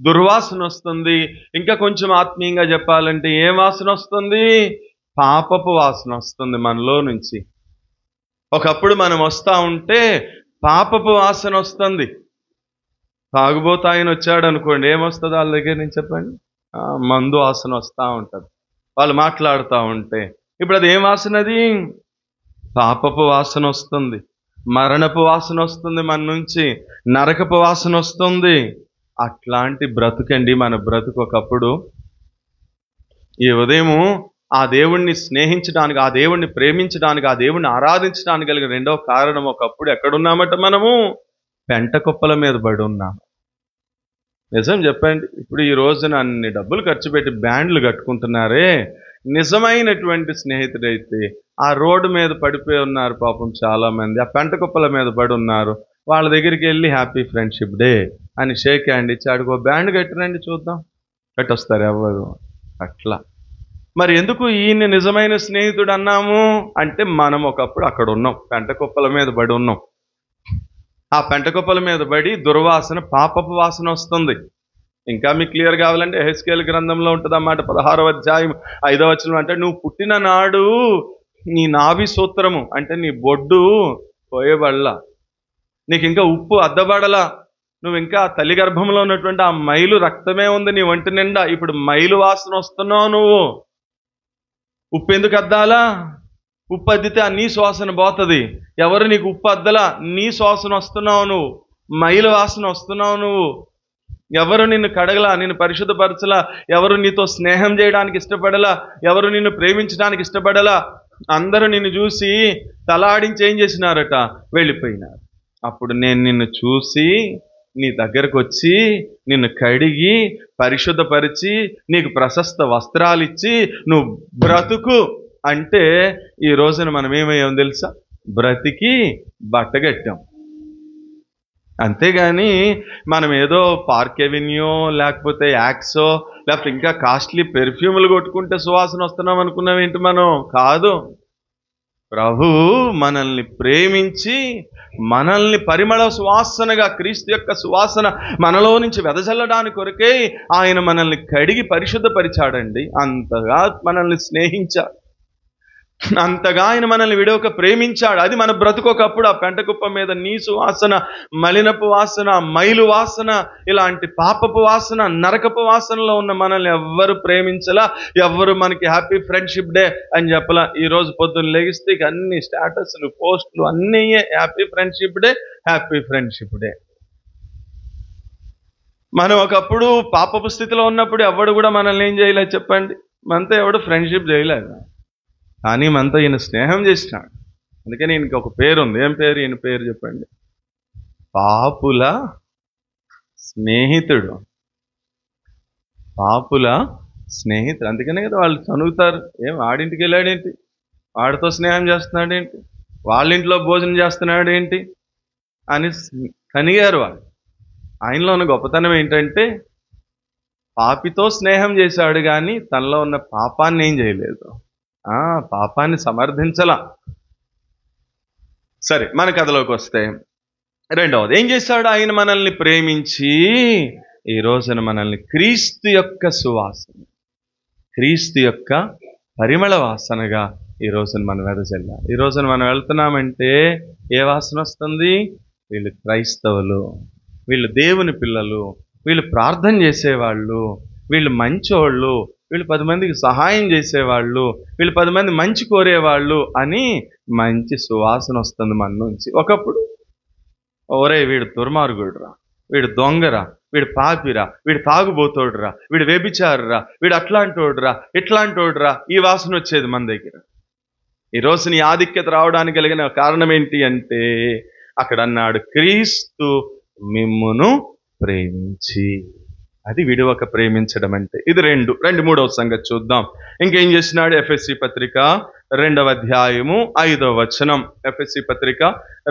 దుర్వాసన వస్తుంది. ఇంకా కొంచెం ఆత్మీయంగా చెప్పాలంటే ఏ వాసన వస్తుంది? పాపపు వాసన వస్తుంది మనలో నుంచి. ఒకప్పుడు మనం వస్తూ ఉంటే పాపపు వాసన వస్తుంది. తాగుబోతు ఆయన వచ్చాడు అనుకోండి, ఏమొస్తుంది వాళ్ళ దగ్గర నుంచి చెప్పండి? మందు వాసన వస్తూ ఉంటుంది. వాళ్ళు మాట్లాడుతూ ఉంటే ఇప్పుడు అది ఏం వాసన? అది పాపపు వాసన వస్తుంది, మరణపు వాసన వస్తుంది మన నుంచి, నరకపు వాసన వస్తుంది. అట్లాంటి బ్రతుకండి మన బ్రతుకు. ఒకప్పుడు ఈ ఉదయము ఆ దేవుణ్ణి స్నేహించడానికి, ఆ దేవుణ్ణి ప్రేమించడానికి, ఆ దేవుణ్ణి ఆరాధించడానికి కలిగిన రెండవ కారణం, ఒకప్పుడు ఎక్కడున్నామట? మనము పెంట కుప్పల మీద పడి ఉన్నాం. నిజం చెప్పండి. ఇప్పుడు ఈ రోజున అన్ని డబ్బులు ఖర్చు పెట్టి బ్యాండ్లు కట్టుకుంటున్నారే, నిజమైనటువంటి స్నేహితుడైతే ఆ రోడ్డు మీద పడిపోయి ఉన్నారు పాపం చాలామంది, ఆ పెంట కుప్పల మీద పడి ఉన్నారు, వాళ్ళ దగ్గరికి వెళ్ళి హ్యాపీ ఫ్రెండ్షిప్ డే అని షేక్ హ్యాండ్ ఇచ్చి ఆడికో బ్యాండ్ కట్టిరండి చూద్దాం, కట్టొస్తారు ఎవరు అట్లా. మరి ఎందుకు ఈయన నిజమైన స్నేహితుడు అన్నాము అంటే, మనం ఒకప్పుడు అక్కడ ఉన్నాం, పెంట కుప్పల మీద పడి ఉన్నాం. ఆ పెంట కుప్పల మీద పడి దుర్వాసన, పాపపు వాసన వస్తుంది. ఇంకా మీకు క్లియర్ కావాలంటే హెస్కేల్ గ్రంథంలో ఉంటుంది అన్నమాట, 16వ అధ్యాయం 5వ వచనం. అంటే నువ్వు పుట్టిన నాడు నీ నాభి సూత్రము అంటే నీ బొడ్డు పోయేబడలా, నీకు ఇంకా ఉప్పు అద్దబడలా, నువ్వు ఇంకా తల్లి గర్భంలో ఉన్నటువంటి ఆ మైలు రక్తమే ఉంది నీ ఒంటి నిండా. ఇప్పుడు మైలు వాసన వస్తున్నావు నువ్వు. ఉప్పు ఎందుకు అద్దాలా? ఉప్పు అద్దితే ఆ నీ శ్వాసన పోతుంది. ఎవరు నీకు ఉప్పు అద్దలా? నీ శ్వాసన వస్తున్నావు నువ్వు, మైలు వాసన వస్తున్నావు నువ్వు. ఎవరు నిన్ను కడగలా, నిన్ను పరిశుద్ధపరచలా, ఎవరు నీతో స్నేహం చేయడానికి ఇష్టపడలా, ఎవరు నిన్ను ప్రేమించడానికి ఇష్టపడలా. అందరూ నిన్ను చూసి తలాడించి ఏం చేసినారట? వెళ్ళిపోయినారు. అప్పుడు నేను నిన్ను చూసి నీ దగ్గరకు వచ్చి నిన్ను కడిగి పరిశుద్ధపరిచి నీకు ప్రశస్త వస్త్రాలు ఇచ్చి నువ్వు బ్రతుకు అంటే, ఈ రోజున మనం ఏమయ్యాం తెలుసా? బ్రతికి బట్టగట్టాం. అంతేగాని మనం ఏదో పార్క్ ఎవెన్యూ లేకపోతే యాక్సో లేకపోతే ఇంకా కాస్ట్లీ పెర్ఫ్యూములు కొట్టుకుంటే సువాసన వస్తున్నాం అనుకున్నాం ఏంటి మనం? కాదు. ప్రభు మనల్ని ప్రేమించి మనల్ని పరిమళ సువాసనగా, క్రీస్తు యొక్క సువాసన మనలో నుంచి వెదజల్లడానికి కొరకే ఆయన మనల్ని కడిగి పరిశుద్ధపరిచాడండి. అంతగా మనల్ని స్నేహించాడు, అంతగా ఆయన మనల్ని విడవక ప్రేమించాడు. అది మన బ్రతుకొకప్పుడు ఆ పెంటకుప్ప మీద నీసు వాసన, మలినపు వాసన, మైలు వాసన, ఇలాంటి పాపపు వాసన, నరకపు వాసనలో ఉన్న మనల్ని ఎవ్వరు ప్రేమించలా, ఎవ్వరు మనకి హ్యాపీ ఫ్రెండ్షిప్ డే అని చెప్పలా. ఈరోజు పొద్దున్న లెగిస్తే అన్ని స్టేటస్లు, పోస్టులు అన్నీ happy friendship day, happy friendship day. మనం ఒకప్పుడు పాపపు స్థితిలో ఉన్నప్పుడు ఎవడు కూడా మనల్ని ఏం చేయలేదు చెప్పండి? మనతో ఎవడు ఫ్రెండ్షిప్ చేయలేదు, కానీ మనతో ఈయన స్నేహం చేసినాడు. అందుకని ఈయనకి ఒక పేరు ఉంది. ఏం పేరు ఈయన పేరు చెప్పండి? పాపుల స్నేహితుడు. పాపుల స్నేహితుడు. అందుకనే కదా వాళ్ళు చదువుతారు, ఏం ఆడింటికి వెళ్ళాడేంటి, వాడితో స్నేహం చేస్తున్నాడేంటి, వాళ్ళ ఇంట్లో భోజనం చేస్తున్నాడేంటి అని కనిగారు వాళ్ళు. ఆయనలో ఉన్న గొప్పతనం ఏంటంటే పాపితో స్నేహం చేశాడు కానీ తనలో ఉన్న పాపాన్ని ఏం చేయలేదు, పాపాన్ని సమర్థించలా. సరే, మన కథలోకి వస్తే రెండవది ఏం చేశాడు? ఆయన మనల్ని ప్రేమించి ఈ రోజున మనల్ని క్రీస్తు యొక్క సువాసన, క్రీస్తు యొక్క పరిమళ వాసనగా ఈ రోజున మనం వెదజల్లాలి. ఈ రోజున మనం వెళ్తున్నామంటే ఏ వాసన వస్తుంది? వీళ్ళు క్రైస్తవులు, వీళ్ళు దేవుని పిల్లలు, వీళ్ళు ప్రార్థన చేసేవాళ్ళు, వీళ్ళు మంచోళ్ళు, వీళ్ళు 10 మందికి సహాయం చేసేవాళ్ళు, వీళ్ళు 10 మంది మంచి కోరేవాళ్ళు అని మంచి సువాసన వస్తుంది మన నుంచి. ఒకప్పుడు ఒరే వీడు దుర్మార్గుడురా, వీడు దొంగరా, వీడు పాపిరా, వీడు తాగుబోతోడురా, వీడు వ్యభిచారురా, వీడు అట్లాంటోడురా, ఇట్లాంటోడురా, ఈ వాసన వచ్చేది మన దగ్గర. ఈరోజు నీ ఆధిక్యత రావడానికి కలిగిన కారణం ఏంటి అంటే అక్కడ అన్నాడు, క్రీస్తు మిమ్మును ప్రేమించి. అది విడువక ప్రేమించడం అంటే. ఇది మూడవ సంగతి చూద్దాం. ఇంకేం చేసినాడు? ఎఫెసీ పత్రిక 2వ అధ్యాయము 5వ వచనం. ఎఫెసీ పత్రిక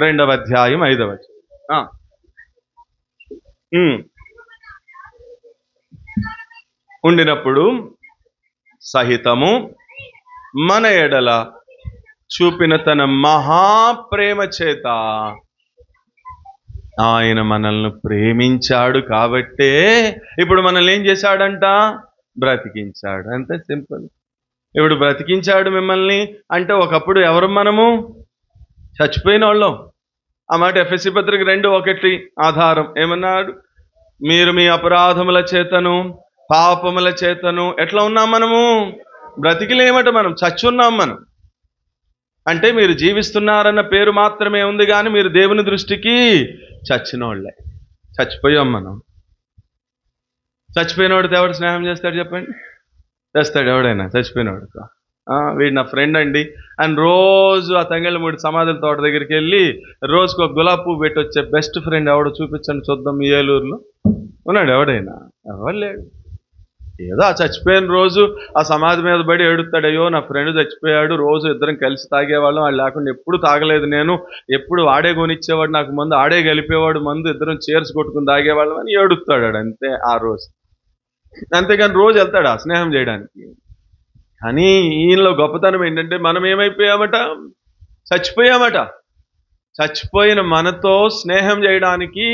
2వ అధ్యాయం 5వ వచనం. ఉండినప్పుడు సహితము మన ఎడల చూపిన తన మహాప్రేమ చేత ఆయన మనల్ని ప్రేమించాడు కాబట్టే ఇప్పుడు మనల్ని ఏం చేశాడంట? బ్రతికించాడు. అంతే సింపుల్. ఇప్పుడు బ్రతికించాడు మిమ్మల్ని అంటే ఒకప్పుడు ఎవరు? మనము చచ్చిపోయిన వాళ్ళం. ఆ మాట ఎఫెసీ పత్రిక 2:1 ఆధారం. ఏమన్నాడు? మీరు మీ అపరాధముల చేతను పాపముల చేతను ఎట్లా ఉన్నాం? మనము బ్రతికిలేమట, మనం చచ్చున్నాం. మనం అంటే మీరు జీవిస్తున్నారన్న పేరు మాత్రమే ఉంది కానీ మీరు దేవుని దృష్టికి చచ్చిన వాళ్ళే. చచ్చిపోయాం మనం. చచ్చిపోయినవాడితో ఎవడు స్నేహం చేస్తాడు చెప్పండి? చేస్తాడు ఎవడైనా చచ్చిపోయినవాడితో? వీడు నా ఫ్రెండ్ అండి అని రోజు ఆ తంగెళ్ళమూడి సమాధుల తోట దగ్గరికి వెళ్ళి రోజుకు ఒక గులాబీ పువ్వు పెట్టి వచ్చే బెస్ట్ ఫ్రెండ్ ఎవడో చూపించండి చూద్దాం మీ ఏలూరులో. ఉన్నాడు ఎవడైనా? ఎవరు లేడు. ఏదో ఆ చచ్చిపోయిన రోజు ఆ సమాధి మీద పడి ఏడుస్తాడు, అయ్యో నా ఫ్రెండ్ చచ్చిపోయాడు, రోజు ఇద్దరం కలిసి తాగేవాళ్ళం, వాళ్ళు లేకుండా ఎప్పుడు తాగలేదు నేను, ఎప్పుడు ఆడే కొనిచ్చేవాడు నాకు మందు, ఆడే కలిపేవాడు మందు, ఇద్దరం చేర్స్ కొట్టుకుని తాగేవాళ్ళం అని ఏడుస్తాడు అంతే ఆ రోజు. అంతేగాని రోజు వెళ్తాడు ఆ స్నేహం చేయడానికి. కానీ ఈయనలో గొప్పతనం ఏంటంటే మనం ఏమైపోయామట? చచ్చిపోయామట. చచ్చిపోయిన మనతో స్నేహం చేయడానికి,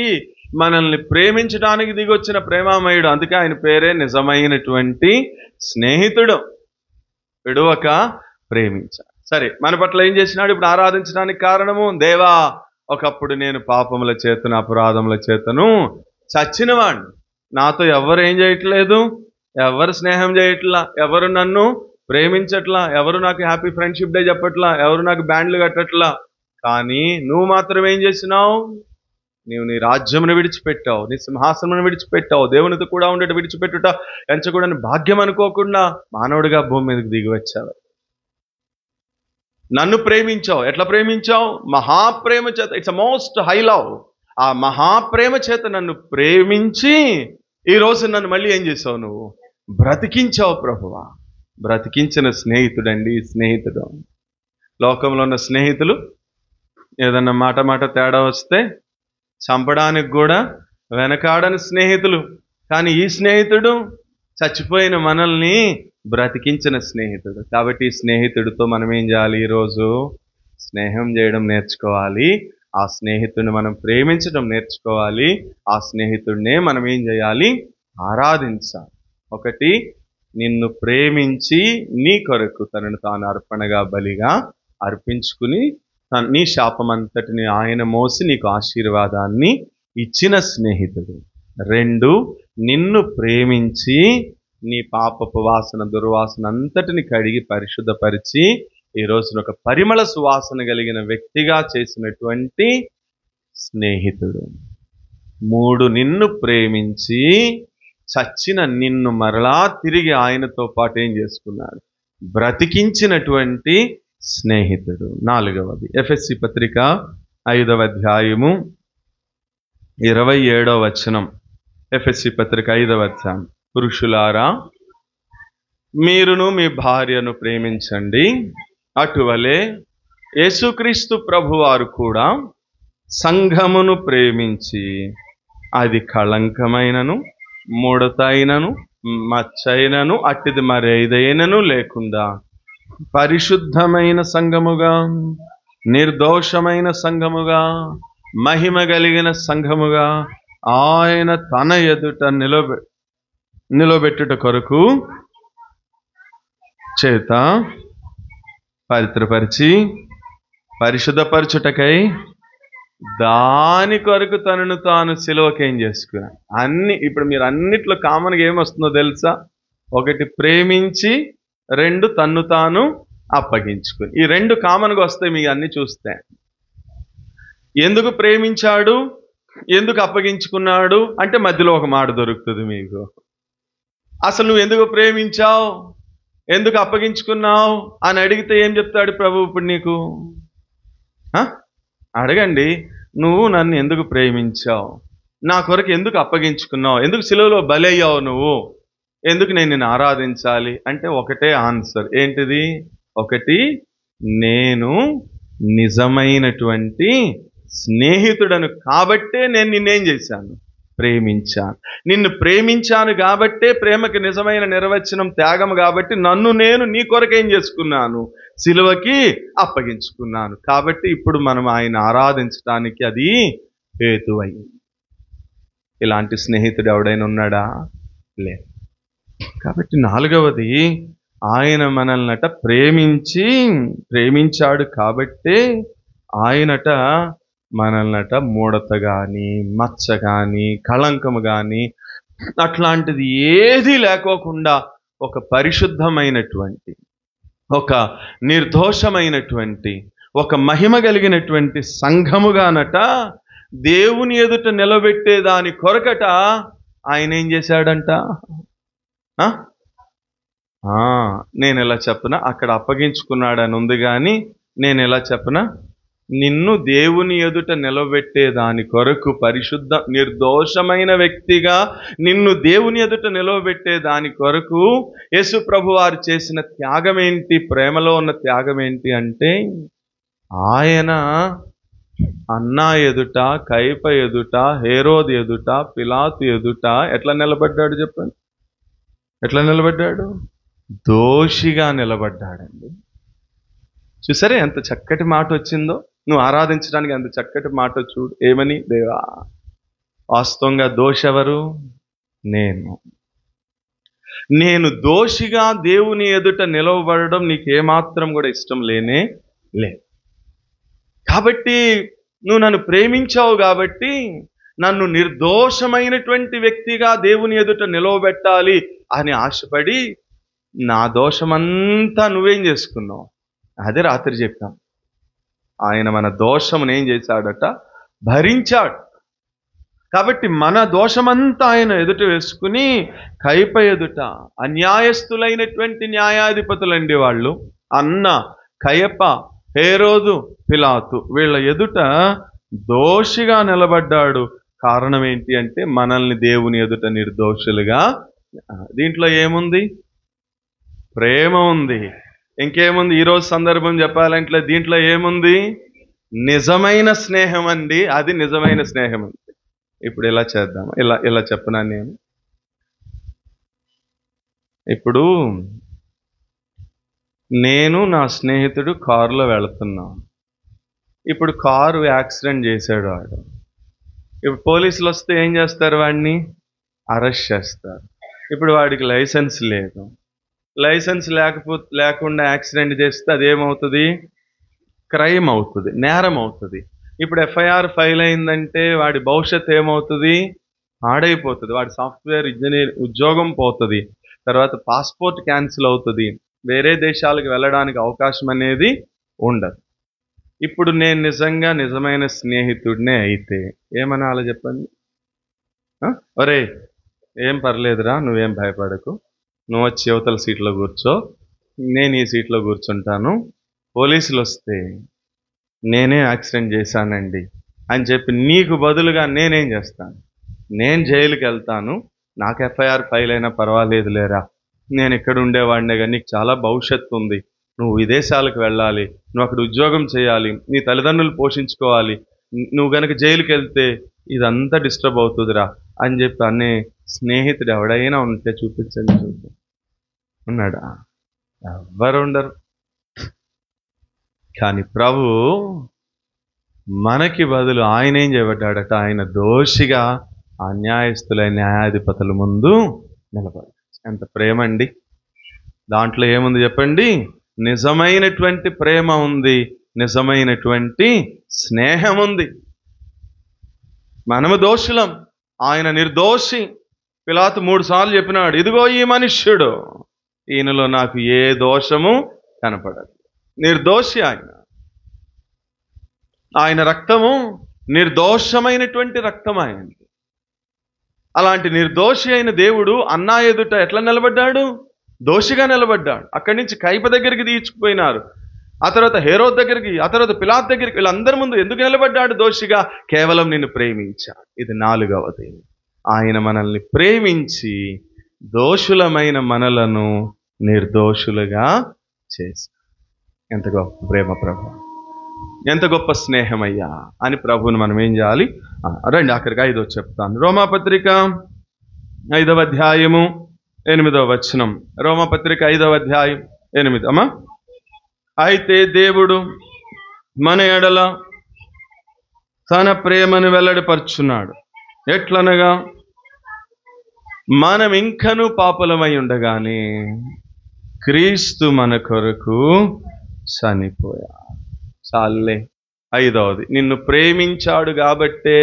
మనల్ని ప్రేమించడానికి దిగొచ్చిన ప్రేమామయుడు. అందుకే ఆయన పేరే నిజమైనటువంటి స్నేహితుడు. విడువక ప్రేమించాడు. సరే, మన పట్ల ఏం చేసినాడు? ఇప్పుడు ఆరాధించడానికి కారణము, దేవా ఒకప్పుడు నేను పాపముల చేతను అపరాధముల చేతను చచ్చినవాడిని, నాతో ఎవరు ఏం చేయట్లేదు, ఎవరు స్నేహం చేయట్లా, ఎవరు నన్ను ప్రేమించట్లా, ఎవరు నాకు హ్యాపీ ఫ్రెండ్షిప్ డే చెప్పట్లా, ఎవరు నాకు బ్యాండ్లు కట్టట్లా. కానీ నువ్వు మాత్రం ఏం చేసినావు? నీవు నీ రాజ్యమును విడిచిపెట్టావు, నీ సింహాసనమును విడిచిపెట్టావు, దేవునితో కూడా ఉండేట విడిచిపెట్టుట ఎంచకూడని భాగ్యం అనుకోకుండా మానవుడిగా భూమి మీదకి దిగి వచ్చావు. నన్ను ప్రేమించావు. ఎట్లా ప్రేమించావు? మహాప్రేమ చేత. It's a most high love. ఆ మహాప్రేమ చేత నన్ను ప్రేమించి ఈరోజు నన్ను మళ్ళీ ఏం చేసావు? నువ్వు బ్రతికించావు ప్రభువా. బ్రతికించిన స్నేహితుడండి స్నేహితుడు. లోకంలో ఉన్న స్నేహితులు ఏదన్నా మాట తేడా వస్తే చంపడానికి కూడా వెనకాడని స్నేహితులు. కానీ ఈ స్నేహితుడు చచ్చిపోయిన మనల్ని బ్రతికించిన స్నేహితుడు. కాబట్టి ఈ స్నేహితుడితో మనం ఏం చేయాలి? ఈరోజు స్నేహం చేయడం నేర్చుకోవాలి. ఆ స్నేహితుడిని మనం ప్రేమించడం నేర్చుకోవాలి. ఆ స్నేహితుడినే మనం ఏం చేయాలి? ఆరాధించాలి. ఒకటి, నిన్ను ప్రేమించి నీ కొరకు తనను తాను అర్పణగా బలిగా అర్పించుకుని నీ శాపమంతటిని ఆయన మోసి నీకు ఆశీర్వాదాన్ని ఇచ్చిన స్నేహితుడు. రెండు, నిన్ను ప్రేమించి నీ పాపపు వాసన దుర్వాసన అంతటిని కడిగి పరిశుద్ధపరిచి ఈ రోజున ఒక పరిమళ సువాసన కలిగిన వ్యక్తిగా చేసినటువంటి స్నేహితుడు. మూడు, నిన్ను ప్రేమించి చచ్చిన నిన్ను మరలా తిరిగి ఆయనతో పాటు ఏం చేసుకున్నాడు? బ్రతికించినటువంటి స్నేహితుడు. నాలుగవది, ఎఫెసీ పత్రిక 5వ అధ్యాయము 27వ వచనం. ఎఫెసీ పత్రిక 5వ అధ్యాయం. పురుషులారా, మీరును మీ భార్యను ప్రేమించండి, అటువలే యేసుక్రీస్తు ప్రభువారు కూడా సంఘమును ప్రేమించి అది కళంకమైనను ముడతైనను మచ్చైనను అట్టిది మరేదైనను లేకుండా పరిశుద్ధమైన సంఘముగా, నిర్దోషమైన సంఘముగా, మహిమ కలిగిన సంఘముగా ఆయన తన ఎదుట నిలబెట్టుట కొరకు చేత పవిత్రపరిచి పరిశుద్ధపరచుటకై దాని కొరకు తనను తాను సిలువకేం చేసుకున్నాడు. ఇప్పుడు మీరు అన్నిట్లో కామన్గా ఏమొస్తుందో తెలుసా? ఒకటి, ప్రేమించి, రెండు, తన్ను తాను అప్పగించుకుని. ఈ రెండు కామన్గా వస్తాయి మీకు అన్ని చూస్తే. ఎందుకు ప్రేమించాడు, ఎందుకు అప్పగించుకున్నాడు అంటే మధ్యలో ఒక మాట దొరుకుతుంది మీకు. అసలు నువ్వు ఎందుకు ప్రేమించావు, ఎందుకు అప్పగించుకున్నావు అని అడిగితే ఏం చెప్తాడు ప్రభు? ఇప్పుడు నీకు అడగండి, నువ్వు నన్ను ఎందుకు ప్రేమించావు, నా కొరకు ఎందుకు అప్పగించుకున్నావు, ఎందుకు సిలువలో బలి అయ్యావు నువ్వు, ఎందుకు నేను నిన్ను ఆరాధించాలి అంటే ఒకటే ఆన్సర్. ఏంటిది? ఒకటి, నేను నిజమైనటువంటి స్నేహితుడను కాబట్టే నేను నిన్నేం చేశాను? ప్రేమించాను. నిన్ను ప్రేమించాను కాబట్టే ప్రేమకి నిజమైన నిర్వచనం త్యాగం కాబట్టి నన్ను నేను నీ కొరకేం చేసుకున్నాను? సిలువకి అప్పగించుకున్నాను. కాబట్టి ఇప్పుడు మనం ఆయన ఆరాధించడానికి అది హేతువైంది. ఇలాంటి స్నేహితుడు ఎవడైనా ఉన్నాడా? లేదు. కాబట్టి నాలుగవది, ఆయన మనల్నట ప్రేమించాడు కాబట్టే ఆయనట మనల్నట ముడత కానీ, మచ్చ కానీ, కళంకము కానీ అట్లాంటిది ఏది లేకోకుండా ఒక పరిశుద్ధమైనటువంటి, ఒక నిర్దోషమైనటువంటి, ఒక మహిమ కలిగినటువంటి సంఘముగానట దేవుని ఎదుట నిలబెట్టేదాని కొరకట ఆయన ఏం చేశాడంట? నేను ఎలా చెప్పనా, అక్కడ అప్పగించుకున్నాడని ఉంది కానీ నేను ఎలా చెప్పనా, నిన్ను దేవుని ఎదుట నిలబెట్టే దాని కొరకు పరిశుద్ధ నిర్దోషమైన వ్యక్తిగా నిన్ను దేవుని ఎదుట నిలవబెట్టే దాని కొరకు యేసు ప్రభు వారు చేసిన త్యాగం ఏంటి, ప్రేమలో ఉన్న త్యాగం ఏంటి అంటే, ఆయన అన్నా ఎదుట, కయప ఎదుట, హేరోదు ఎదుట, పిలాతు ఎదుట ఎట్లా నిలబడ్డాడు చెప్పండి? ఎట్లా నిలబడ్డాడు? దోషిగా నిలబడ్డాడండి. చూసారే ఎంత చక్కటి మాట వచ్చిందో? నువ్వు ఆరాధించడానికి అంత చక్కటి మాట చూడు. ఏమని? దేవా, వాస్తవంగా దోషెవరు? నేను దోషిగా దేవుని ఎదుట నిలవబడడం నీకేమాత్రం కూడా ఇష్టం లేనే లేదు. కాబట్టి నువ్వు నన్ను ప్రేమించావు కాబట్టి నన్ను నిర్దోషమైనటువంటి వ్యక్తిగా దేవుని ఎదుట నిలవబెట్టాలి అని ఆశపడి నా దోషమంతా నువ్వేం చేసుకున్నావు? అదే రాత్రి చెప్పాం. ఆయన మన దోషమును ఏం చేశాడట? భరించాడు. కాబట్టి మన దోషమంతా ఆయన ఎదుట వేసుకుని కయప ఎదుట, అన్యాయస్తులైనటువంటి న్యాయాధిపతులండి వాళ్ళు, అన్న, కయప, హేరోదు, పిలాతు, వీళ్ళ ఎదుట దోషిగా నిలబడ్డాడు. కారణం ఏంటి అంటే మనల్ని దేవుని ఎదుట నిర్దోషులుగా. దీంట్లో ఏముంది? ప్రేమ ఉంది. ఇంకేముంది? ఈరోజు సందర్భం చెప్పాలంటే దీంట్లో ఏముంది? నిజమైన స్నేహం అండి. అది నిజమైన స్నేహం అండి. ఇప్పుడు ఇలా చేద్దాం, ఇలా చెప్పనా నేను. ఇప్పుడు నేను నా స్నేహితుడు కారులో వెళుతున్నాం. ఇప్పుడు కారు యాక్సిడెంట్ చేశాడు వాడు. ఇప్పుడు పోలీసులు వస్తే ఏం చేస్తారు? వాడిని అరెస్ట్ చేస్తారు. ఇప్పుడు వాడికి లైసెన్స్ లేదు. లైసెన్స్ లేకుండా యాక్సిడెంట్ చేస్తే అదేమవుతుంది? క్రైమ్ అవుతుంది, నేరం అవుతుంది. ఇప్పుడు ఎఫ్ఐఆర్ ఫైల్ అయిందంటే వాడి భవిష్యత్తు ఏమవుతుంది? పాడైపోతుంది. వాడి సాఫ్ట్వేర్ ఇంజనీర్ ఉద్యోగం పోతుంది. తర్వాత పాస్పోర్ట్ క్యాన్సిల్ అవుతుంది. వేరే దేశాలకు వెళ్ళడానికి అవకాశం అనేది ఉండదు. ఇప్పుడు నేను నిజంగా నిజమైన స్నేహితుడినే అయితే ఏమనాలో చెప్పండి? ఒరే, ఏం పర్లేదురా, నువ్వేం భయపడకు, నువ్వు వచ్చి యువతల సీట్లో కూర్చో, నేను ఈ సీట్లో కూర్చుంటాను. పోలీసులు వస్తే నేనే యాక్సిడెంట్ చేశానండి అని చెప్పి నీకు బదులుగా నేనేం చేస్తాను? నేను జైలుకి వెళ్తాను. నాకు ఎఫ్ఐఆర్ ఫైల్ అయినా పర్వాలేదు లేరా, నేను ఇక్కడ ఉండేవాడినే కానీ నీకు చాలా భవిష్యత్తు ఉంది, నువ్వు విదేశాలకు వెళ్ళాలి, నువ్వు అక్కడ ఉద్యోగం చేయాలి, నీ తల్లిదండ్రులు పోషించుకోవాలి, నువ్వు కనుక జైలుకి వెళ్తే ఇదంతా డిస్టర్బ్ అవుతుందిరా అని చెప్పి అనే స్నేహితుడు ఎవడైనా ఉంటే చూపించండి. చూద్దాం. ఉన్నాడా? ఎవ్వరు ఉండరు. కానీ ప్రభు మనకి బదులు ఆయన ఏం చేయబడ్డాడట? ఆయన దోషిగా అన్యాయస్తులైన న్యాయాధిపతుల ముందు నిలబడి. ఎంత ప్రేమ అండి! దాంట్లో ఏముంది చెప్పండి? నిజమైనటువంటి ప్రేమ ఉంది, నిజమైనటువంటి స్నేహం ఉంది. మనము దోషులం, ఆయన నిర్దోషి. పిలాతు 3 సార్లు చెప్పినాడు, ఇదిగో ఈ మనుష్యుడు, ఈయనలో నాకు ఏ దోషము కనపడదు. నిర్దోషి ఆయన రక్తము నిర్దోషమైనటువంటి రక్తం ఆయనది. అలాంటి నిర్దోషి అయిన దేవుడు అన్నా ఎదుట ఎట్లా నిలబడ్డాడు? దోషిగా నిలబడ్డాడు. అక్కడి నుంచి కయప దగ్గరికి తీసుకుపోయినారు, ఆ తర్వాత హేరోదు దగ్గరికి, ఆ తర్వాత పిలాతు దగ్గరికి. వీళ్ళందరి ముందు ఎందుకు నిలబడ్డాడు దోషిగా? కేవలం నిన్ను ప్రేమించాడు. ఇది 4వది. ఆయన మనల్ని ప్రేమించి దోషులమైన మనలను నిర్దోషులుగా చేశాడు. ఎంత గొప్ప ప్రేమ ప్రభు, ఎంత గొప్ప స్నేహమయ్యా అని ప్రభువుని మనం ఏం చేయాలి? రండి ఆఖరికి 5వ చెప్తాను. రోమాపత్రిక 5వ అధ్యాయము 8వ వచనం. రోమాపత్రిక 5వ అధ్యాయం 8. అమ్మా, అయితే దేవుడు మన ఎడల తన ప్రేమను వెల్లడిపరుచున్నాడు. ఎట్లనగా, మనం ఇంకనూ పాపులమై ఉండగానే క్రీస్తు మన కొరకు చనిపోయాడు. చాలే. 5వది, నిన్ను ప్రేమించాడు కాబట్టే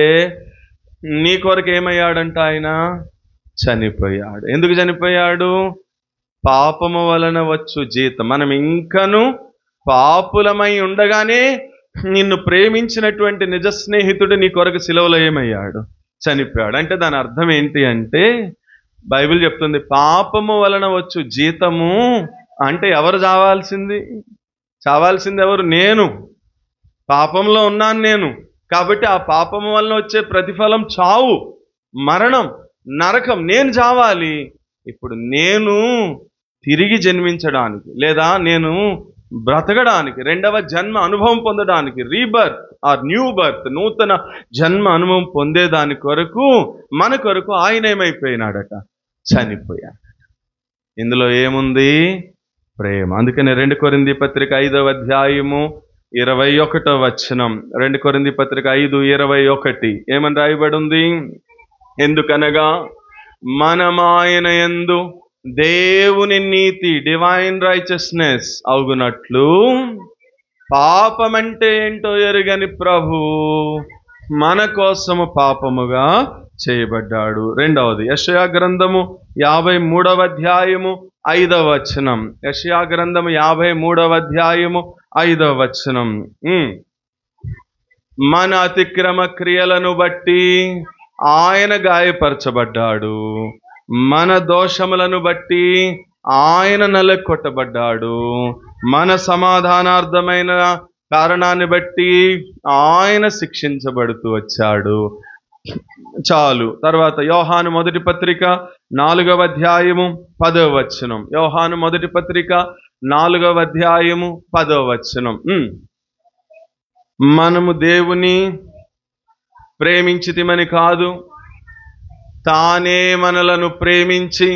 నీ కొరకు ఏమయ్యాడంట? ఆయన చనిపోయాడు. ఎందుకు చనిపోయాడు? పాపము వలన వచ్చు జీతం. మనం ఇంకను పాపులమై ఉండగానే నిన్ను ప్రేమించినటువంటి నిజ స్నేహితుడు నీ కొరకు సిలువలో ఏమయ్యాడు? చనిపోయాడు. అంటే దాని అర్థం ఏంటి అంటే, బైబిల్ చెప్తుంది పాపము వలన వచ్చు జీతము అంటే ఎవరు చావాల్సింది ఎవరు? నేను. పాపంలో ఉన్నాను నేను. కాబట్టి ఆ పాపము వలన వచ్చే ప్రతిఫలం చావు, మరణం, నరకం. నేను చావాలి. ఇప్పుడు నేను తిరిగి జన్మించడానికి లేదా నేను బ్రతకడానికి, రెండవ జన్మ అనుభవం పొందడానికి, రీబర్త్ ఆర్ న్యూ బర్త్, నూతన జన్మ అనుభవం పొందేదాని కొరకు మన కొరకు ఆయన ఏమైపోయినాడట? చనిపోయాడు. ఇందులో ఏముంది? ప్రేమ. అందుకని 2 కొరింథీ పత్రిక 5వ అధ్యాయము 21వ వచనం, 2 కొరింథీ పత్రిక 5:21 ఏమని రాయబడి ఉంది? ఎందుకనగా మనమాయన యందు దేవుని నీతి, డివైన్ రైచియస్నెస్ అవుగునట్లు పాపమంటే ఏంటో ఎరుగని ప్రభు మన కోసము పాపముగా చేయబడ్డాడు. రెండవది యెషయా గ్రంథము 53వ అధ్యాయము 5వ వచనం. యెషయా గ్రంథము 53వ అధ్యాయము 5వ వచనం. మన అతిక్రమ క్రియలను బట్టి ఆయన గాయపరచబడ్డాడు, మన దోషములను బట్టి ఆయన నలకొట్టబడ్డాడు, మన సమాధానార్థమైన కారణాన్ని బట్టి ఆయన శిక్షించబడుతూ వచ్చాడు. చాలు. తర్వాత యోహాను మొదటి పత్రిక 4వ అధ్యాయము 10వ వచనం. యోహాను మొదటి పత్రిక 4వ అధ్యాయము 10వ వచనం. మనము దేవుని ప్రేమించితిమని కాదు, తానే మనలను ప్రేమించి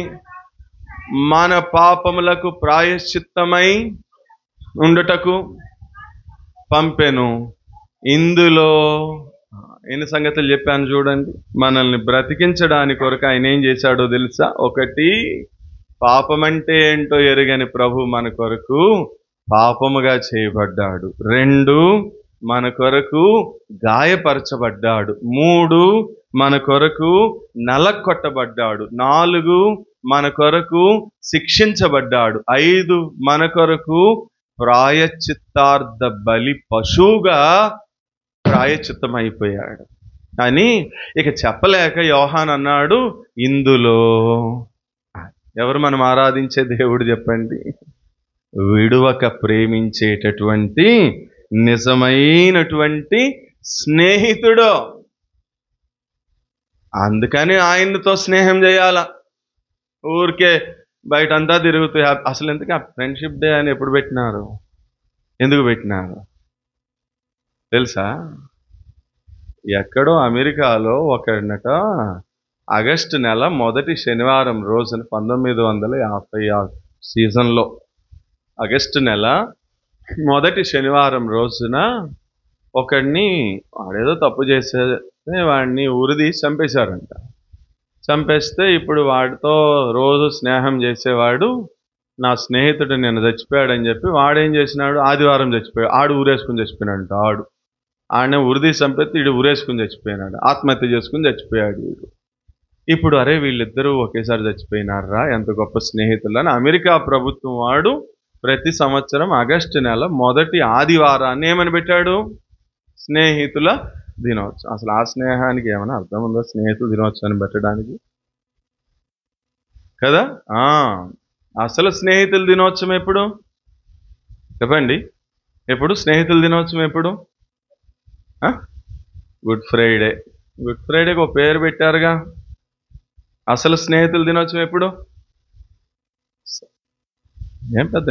మన పాపములకు ప్రాయశ్చిత్తమై ఉండుటకు పంపెను. ఇందులో ఎన్ని సంగతులు చెప్పాను చూడండి. మనల్ని బ్రతికించడానికి కొరకు ఆయన ఏం చేశాడో తెలుసా? 1, పాపమంటే ఏంటో ఎరుగని ప్రభు మన కొరకు పాపముగా చేయబడ్డాడు. 2, మన కొరకు గాయపరచబడ్డాడు. 3, మన కొరకు నలకొట్టబడ్డాడు. 4, మన కొరకు శిక్షించబడ్డాడు. 5, మన కొరకు ప్రాయశ్చిత్తార్థ బలి పశువుగా ప్రాయశ్చిత్తమైపోయాడు అని ఇక చెప్పలేక యోహాన్ అన్నాడు, ఇందులో ఎవరు మనం ఆరాధించే దేవుడు చెప్పండి? విడువక ప్రేమించేటటువంటి నిజమైనటువంటి స్నేహితుడు. అందుకని ఆయనతో స్నేహం చేయాల. ఊరికే బయటంతా తిరుగుతూ అసలు ఎందుకు ఆ ఫ్రెండ్షిప్ డే అని ఎప్పుడు పెట్టినారు? ఎందుకు పెట్టినారు తెలుసా? ఎక్కడో అమెరికాలో ఒకనట ఆగస్టు నెల మొదటి శనివారం రోజున 1950 సీజన్లో ఆగస్టు నెల మొదటి శనివారం రోజున ఒకడిని వాడేదో తప్పు చేసే వాడిని ఉరిది చంపేశారంట. చంపేస్తే ఇప్పుడు వాడితో రోజు స్నేహం చేసేవాడు నా స్నేహితుడు నిన్న చచ్చిపోయాడని చెప్పి వాడేం చేసినాడు? ఆదివారం చచ్చిపోయాడు. ఆడు ఊరేసుకుని చచ్చిపోయినాడంట. ఆడనే ఉరిది చంపేస్తే వీడు ఊరేసుకుని చచ్చిపోయినాడు. ఆత్మహత్య చేసుకుని చచ్చిపోయాడు వీడు. ఇప్పుడు అరే వీళ్ళిద్దరూ ఒకేసారి చచ్చిపోయినారా, ఎంత గొప్ప స్నేహితులని అమెరికా ప్రభుత్వం వాడు ప్రతి సంవత్సరం ఆగస్టు నెల మొదటి ఆదివారాన్ని ఏమని పెట్టాడు? స్నేహితుల దినోత్సవం. అసలు ఆ స్నేహానికి ఏమైనా అర్థం ఉందా? స్నేహితుల దినోత్సవాన్ని పెట్టడానికి కదా. అసలు స్నేహితుల దినోత్సవం ఎప్పుడు చెప్పండి? ఎప్పుడు స్నేహితుల దినోత్సవం ఎప్పుడు? Good Friday. గుడ్ ఫ్రైడేకి ఒక పేరు పెట్టారుగా. అసలు స్నేహితుల దినోత్సవం ఎప్పుడు? ఏం పెద్ద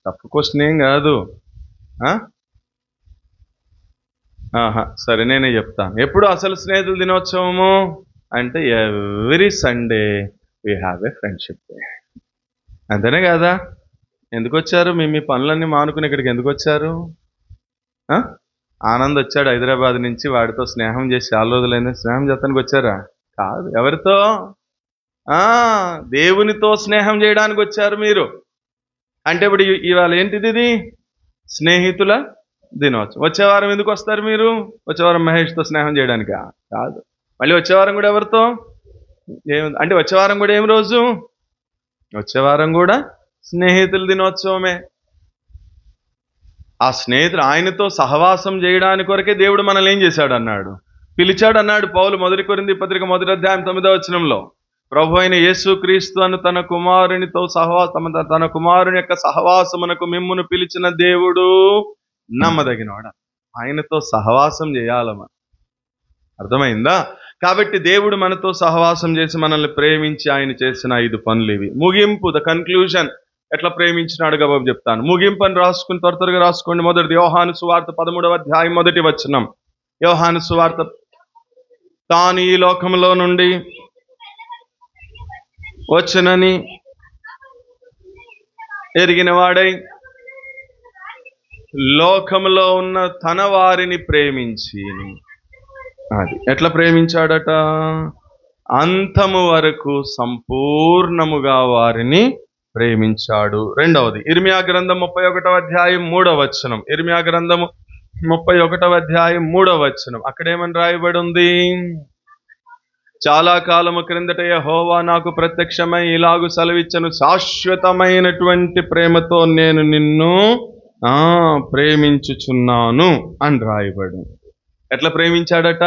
టఫ్ క్వశ్చన్ ఏం కాదు. సరే నేనే చెప్తాను. ఎప్పుడు అసలు స్నేహితుల దినోత్సవము అంటే every Sunday we have a friendship day. అంతేనే కదా? ఎందుకు వచ్చారు? మీ పనులన్నీ మానుకుని ఇక్కడికి ఎందుకు వచ్చారు? ఆనంద్ వచ్చాడు హైదరాబాద్ నుంచి, వాడితో స్నేహం చేసి చాలా రోజులైంది. స్నేహం చేస్తానికి వచ్చారా? కాదు. ఎవరితో? దేవునితో స్నేహం చేయడానికి వచ్చారు మీరు. అంటే ఇప్పుడు ఇవాళ ఏంటిది? ఇది స్నేహితుల దినోత్సవం. వచ్చే వారం ఎందుకు వస్తారు మీరు? వచ్చే వారం మహేష్తో స్నేహం చేయడానికా? కాదు. మళ్ళీ వచ్చే వారం కూడా ఎవరితో? అంటే వచ్చే వారం కూడా ఏం రోజు? వచ్చే వారం కూడా స్నేహితుల దినోత్సవమే. ఆ స్నేహితులు ఆయనతో సహవాసం చేయడానికి కొరకే దేవుడు మనల్ని ఏం చేశాడు అన్నాడు? పిలిచాడు అన్నాడు పౌలు 1 కొరింథీ పత్రిక 1వ అధ్యాయం 9వ వచనంలో. ప్రభు అయిన యేసుక్రీస్తు అను తన కుమారునితో తన కుమారుని యొక్క సహవాసమునకు మిమ్మును పిలిచిన దేవుడు నమ్మదగినవాడు. ఆయనతో సహవాసం చేయాలి మనం. అర్థమైందా? కాబట్టి దేవుడు మనతో సహవాసం చేసి మనల్ని ప్రేమించి ఆయన చేసిన 5 పనులు ఇవి. ముగింపు, ద కన్క్లూజన్, ఎట్లా ప్రేమించినాడు బాబు చెప్తాను. ముగింపు అని రాసుకుని త్వరగా రాసుకోండి. మొదటిది యోహాను సువార్త 13వ అధ్యాయం 1వ వచనం. యోహాను సువార్త, తాను ఈ లోకంలో నుండి వచ్చునని ఎరిగిన వాడై లోకంలో ఉన్న తన వారిని ప్రేమించి, అది ఎట్లా ప్రేమించాడట? అంతము వరకు సంపూర్ణముగా వారిని ప్రేమించాడు. రెండవది ఇర్మియా గ్రంథం 31వ అధ్యాయం 3వ వచనం. ఇర్మియా గ్రంథము 31వ అధ్యాయం 3వ వచనం. అక్కడేమని రాయబడి ఉంది? చాలా కాలము క్రిందట యెహోవా నాకు ప్రత్యక్షమై ఇలాగు సెలవిచ్చెను, శాశ్వతమైనటువంటి ప్రేమతో నేను నిన్ను ప్రేమించుచున్నాను అని రాయబడి. ఎట్లా ప్రేమించాడట?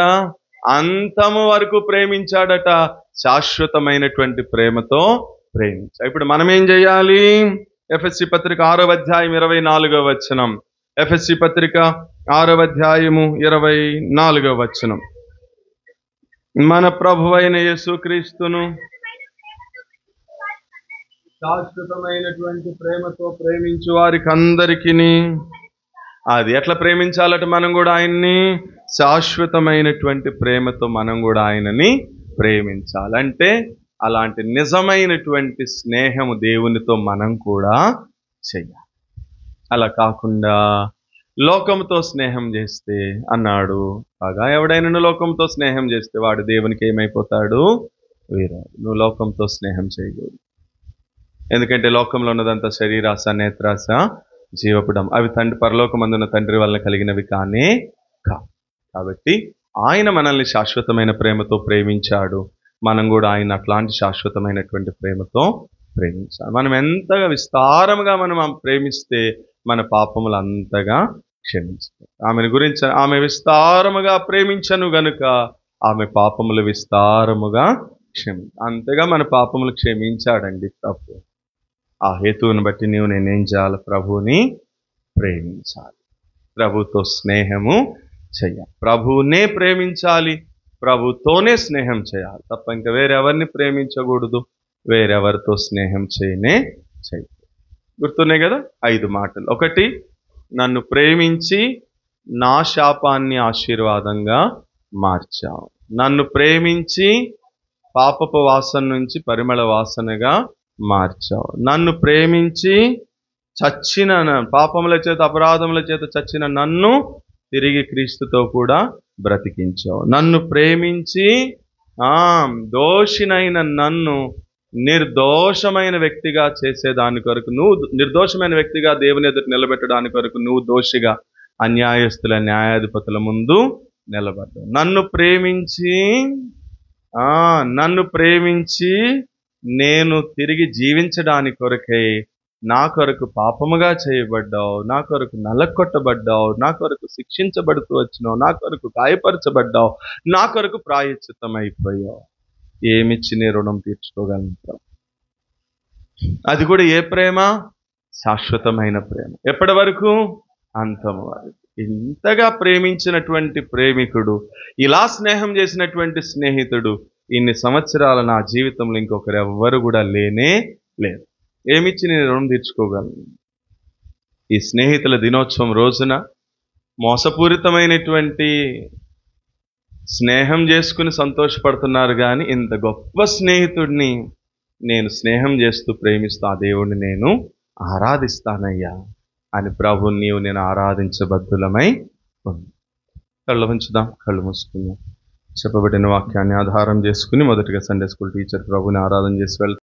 అంతము వరకు ప్రేమించాడట. శాశ్వతమైనటువంటి ప్రేమతో ప్రేమించాడు. ఇప్పుడు మనం ఏం చేయాలి? ఎఫెసీ పత్రిక 6వ అధ్యాయం 24వ వచనం. ఎఫెసీ పత్రిక 6వ అధ్యాయము 24వ వచనం. మన ప్రభువైన యేసుక్రీస్తును శాశ్వతమైనటువంటి ప్రేమతో ప్రేమించు వారికి అందరికీ, అది ఎట్లా ప్రేమించాలట? మనం కూడా ఆయన్ని శాశ్వతమైనటువంటి ప్రేమతో మనం కూడా ఆయనని ప్రేమించాలంటే అలాంటి నిజమైనటువంటి స్నేహము దేవునితో మనం కూడా చెయ్యాలి. అలా కాకుండా లోకంతో స్నేహం చేస్తే అన్నాడు, కాగా ఎవడైనా లోకంతో స్నేహం చేస్తే వాడు దేవునికి ఏమైపోతాడు? వీరాడు. నువ్వు లోకంతో స్నేహం చేయకూడదు. ఎందుకంటే లోకంలో ఉన్నదంతా శరీరాశ, నేత్రాశ, జీవపుడం. అవి పరలోకమందున్న తండ్రి వలన కలిగినవి కానే కావు. కాబట్టి ఆయన మనల్ని శాశ్వతమైన ప్రేమతో ప్రేమించాడు. మనం కూడా ఆయన అట్లాంటి శాశ్వతమైనటువంటి ప్రేమతో ప్రేమించాలి. మనం ఎంతగా విస్తారముగా మనం ప్రేమిస్తే మన పాపములు అంతగా క్షమించాలి. ఆమెను గురించి, ఆమె విస్తారముగా ప్రేమించను గనుక ఆమె పాపములు విస్తారముగా అంతగా మన పాపములు క్షమించాడండి ప్రభు. ఆ హేతువుని బట్టి నేనేం చేయాలి? ప్రభువుని ప్రేమించాలి, ప్రభుతో స్నేహము చేయాలి, ప్రభువునే ప్రేమించాలి, ప్రభుతోనే స్నేహం చేయాలి తప్ప ఇంకా వేరెవరిని ప్రేమించకూడదు, వేరెవరితో స్నేహం చేయకూడదు. గుర్తున్నాయి కదా 5 మాటలు. 1, నన్ను ప్రేమించి నా శాపాన్ని ఆశీర్వాదంగా మార్చావు. నన్ను ప్రేమించి పాపపు వాసన నుంచి పరిమళ వాసనగా మార్చావు. నన్ను ప్రేమించి చచ్చిన, పాపముల చేత అపరాధముల చేత చచ్చిన నన్ను తిరిగి క్రీస్తుతో కూడా బ్రతికించావు. నన్ను ప్రేమించి దోషినైన నన్ను నిర్దోషమైన వ్యక్తిగా చేసేదాని కొరకు, నువ్వు నిర్దోషమైన వ్యక్తిగా దేవుని ఎదుట నిలబెట్టడానికి కొరకు నువ్వు దోషిగా అన్యాయస్తుల న్యాయాధిపతుల ముందు నిలబడ్డావు. నన్ను ప్రేమించి నేను తిరిగి జీవించడానికి కొరకై నా కొరకు పాపముగా చేయబడ్డావు, నా కొరకు నలకొట్టబడ్డావు, నా కొరకు శిక్షించబడుతూ వచ్చినావు, నా కొరకు గాయపరచబడ్డావు, నా కొరకు ప్రాయశ్చిత్తం అయిపోయావు. ఏమిచ్చి నీ రుణం తీర్చుకోగలుగుతావు? అది కూడా ఏ ప్రేమ? శాశ్వతమైన ప్రేమ. ఎప్పటి వరకు? అంతము వరకు. ఇంతగా ప్రేమించినటువంటి ప్రేమికుడు, ఇలా స్నేహం చేసినటువంటి స్నేహితుడు ఇన్ని సంవత్సరాల నా జీవితంలో ఇంకొకరు ఎవ్వరు కూడా లేనే లేదు. ఏమిచ్చి నేను రుణం తీర్చుకోగలను? ఈ స్నేహితుల దినోత్సవం రోజున మోసపూరితమైనటువంటి స్నేహం చేసుకుని సంతోషపడుతున్నారు, కానీ ఇంత గొప్ప స్నేహితుడిని నేను స్నేహం చేస్తూ ప్రేమిస్తూ ఆ దేవుణ్ణి నేను ఆరాధిస్తానయ్యా అని ప్రభుని నీవు నేను ఆరాధించబద్ధులమై ఉంది. కళ్ళు ఉంచుదాం, కళ్ళు మూసుకుందాం. చెప్పబడిన వాక్యాన్ని ఆధారం చేసుకుని మొదటిగా సండే స్కూల్ టీచర్ ప్రభుని ఆరాధన చేసి వెళ్తాం.